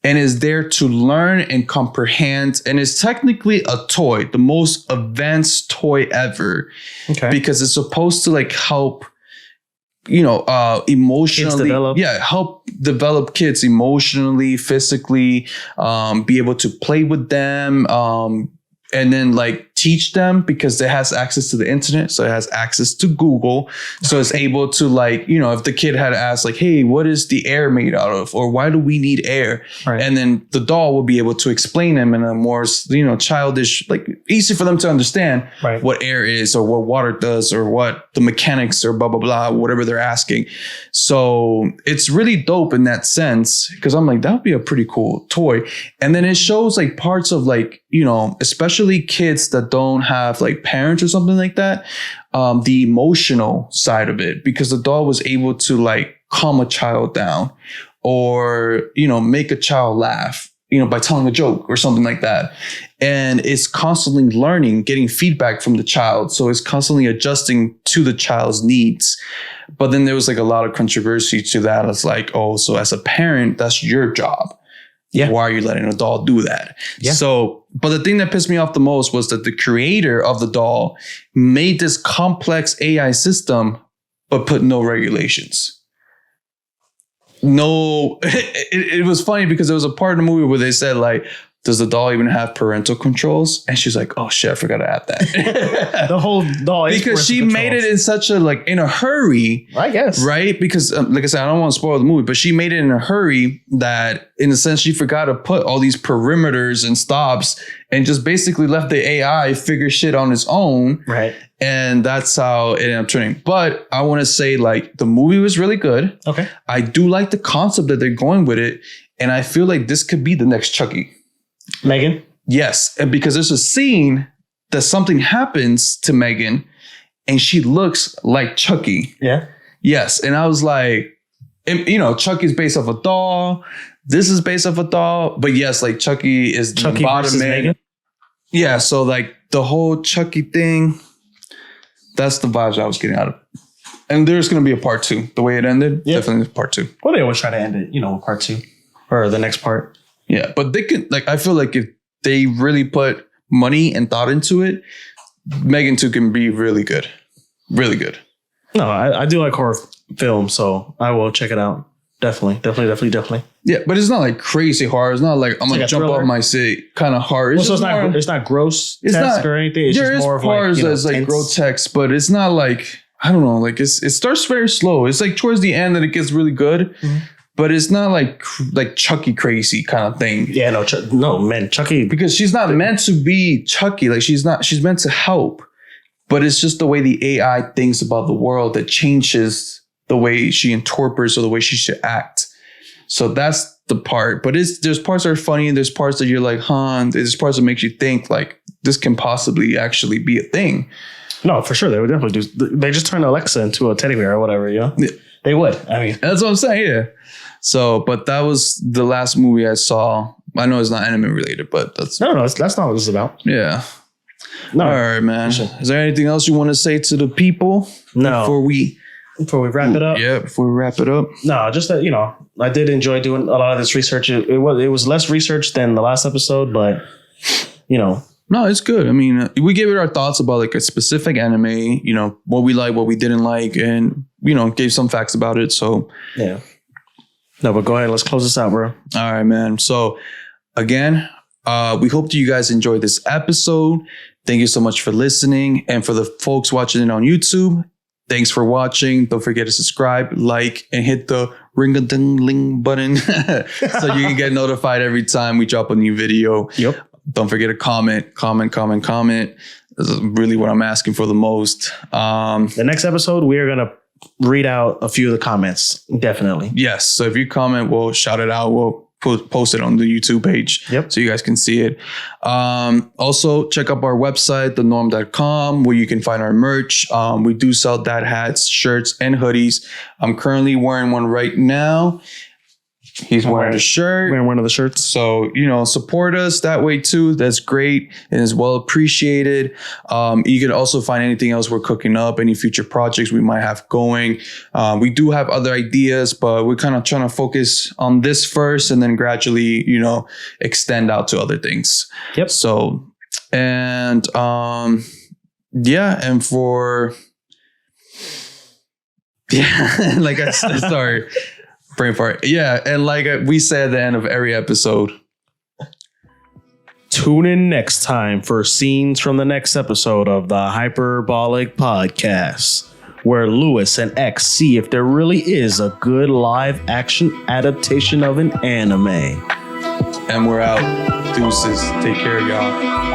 and is there to learn and comprehend. And is technically a toy, the most advanced toy ever. Okay. Because it's supposed to help, emotionally, help develop kids emotionally, physically, be able to play with them, and then teach them because it has access to the internet. So it has access to Google. So it's able to if the kid had asked hey, what is the air made out of? Or why do we need air? Right. And then the doll will be able to explain them in a more, childish, easy for them to understand what air is or what water does or what the mechanics or blah, blah, blah, whatever they're asking. So it's really dope in that sense because I'm that would be a pretty cool toy. And then it shows parts of especially kids that don't have parents or something like that, the emotional side of it, because the doll was able to calm a child down or, make a child laugh, by telling a joke or something like that. And it's constantly learning, getting feedback from the child. So it's constantly adjusting to the child's needs. But then there was a lot of controversy to that. It's so as a parent, that's your job. Yeah. Why are you letting a doll do that? Yeah. So, but the thing that pissed me off the most was that the creator of the doll made this complex AI system, but put no regulations. No, it was funny because there was a part of the movie where they said does the doll even have parental controls? And she's like, oh shit, I forgot to add that.
The whole doll is
because she
parental
made it
controls.
in such a like in a hurry,
I guess.
right? Because like I said, I don't want to spoil the movie, but she made it in a hurry that in a sense she forgot to put all these perimeters and stops and just basically left the AI figure shit on its own.
Right.
And that's how it ended up turning. But I want to say like the movie was really good.
Okay.
I do like the concept that they're going with it. And I feel like this could be the next Chucky.
Megan?
Yes. And because there's a scene that something happens to Megan and she looks like Chucky.
Yeah.
Yes. And I was like, you know, Chucky's based off a doll. This is based off a doll. But yes, like Chucky is the
Chucky
bottom
versus
man.
Megan?
Yeah. So like the whole Chucky thing, that's the vibes I was getting out of it. And there's going to be a part 2. The way it ended, definitely part 2.
Well, they always try to end it, you know, part 2 or the next part.
Yeah. But they could, like, I feel like if they really put money and thought into it, Megan 2 can be really good. Really good.
No, I do like horror films, so I will check it out. Definitely.
Yeah, but it's not like crazy horror. It's not like I'm going to jump off my seat kind of horror.
Well, so it's not gross or anything. It's
there
just
is
more of
parts
like,
that's like grotesque, but it's not like, I don't know, like it starts very slow. It's like towards the end that it gets really good, but it's not like Chucky crazy kind of thing.
Yeah, no, man, Chucky.
Because she's not meant to be Chucky. Like she's meant to help, but it's just the way the AI thinks about the world that changes the way she interprets or the way she should act. So that's the part. But there's parts that are funny and there's parts that you're like, there's parts that makes you think like this can possibly actually be a thing.
No, for sure. They would definitely do. They just turned Alexa into a teddy bear or whatever, you know? Yeah. They would. I mean,
that's what I'm saying. Yeah. So, but that was the last movie I saw. I know it's not anime related, but that's
no, that's not what this is about.
Yeah.
No.
All right, man. Is there anything else you want to say to the people?
No. Before we wrap it up?
Yeah, before we wrap it up.
No, just that, you know, I did enjoy doing a lot of this research. It was less research than the last episode, but, you know.
No, it's good. I mean, we gave it our thoughts about like a specific anime, you know, what we like, what we didn't like, and, you know, gave some facts about it. So,
yeah. No, but go ahead. Let's close this out, bro.
All right, man. So, again, we hope that you guys enjoyed this episode. Thank you so much for listening. And for the folks watching it on YouTube, thanks for watching. Don't forget to subscribe, like, and hit the ring-a-ding-ling button so you can get notified every time we drop a new video.
Yep.
Don't forget to comment. This is really what I'm asking for the most.
The next episode, we are going to read out a few of the comments. Definitely.
Yes. So if you comment, we'll shout it out. We'll post it on the YouTube page.
Yep.
So you guys can see it. Also, check out our website, thenorm.com, where you can find our merch. We do sell dad hats, shirts, and hoodies. I'm currently wearing one right now. He's wearing a shirt.
Wearing one of the shirts.
So, you know, support us that way too. That's great and is well appreciated. You can also find anything else we're cooking up, any future projects we might have going. We do have other ideas, but we're kind of trying to focus on this first and then gradually, you know, extend out to other things.
Yep.
So, and and for, like I said, sorry. Brain fart. Yeah, and like we say at the end of every episode,
tune in next time for scenes from the next episode of the Hyperbolic Podcast, where Lewis and X see if there really is a good live action adaptation of an anime.
And we're out. Deuces. Take care, y'all.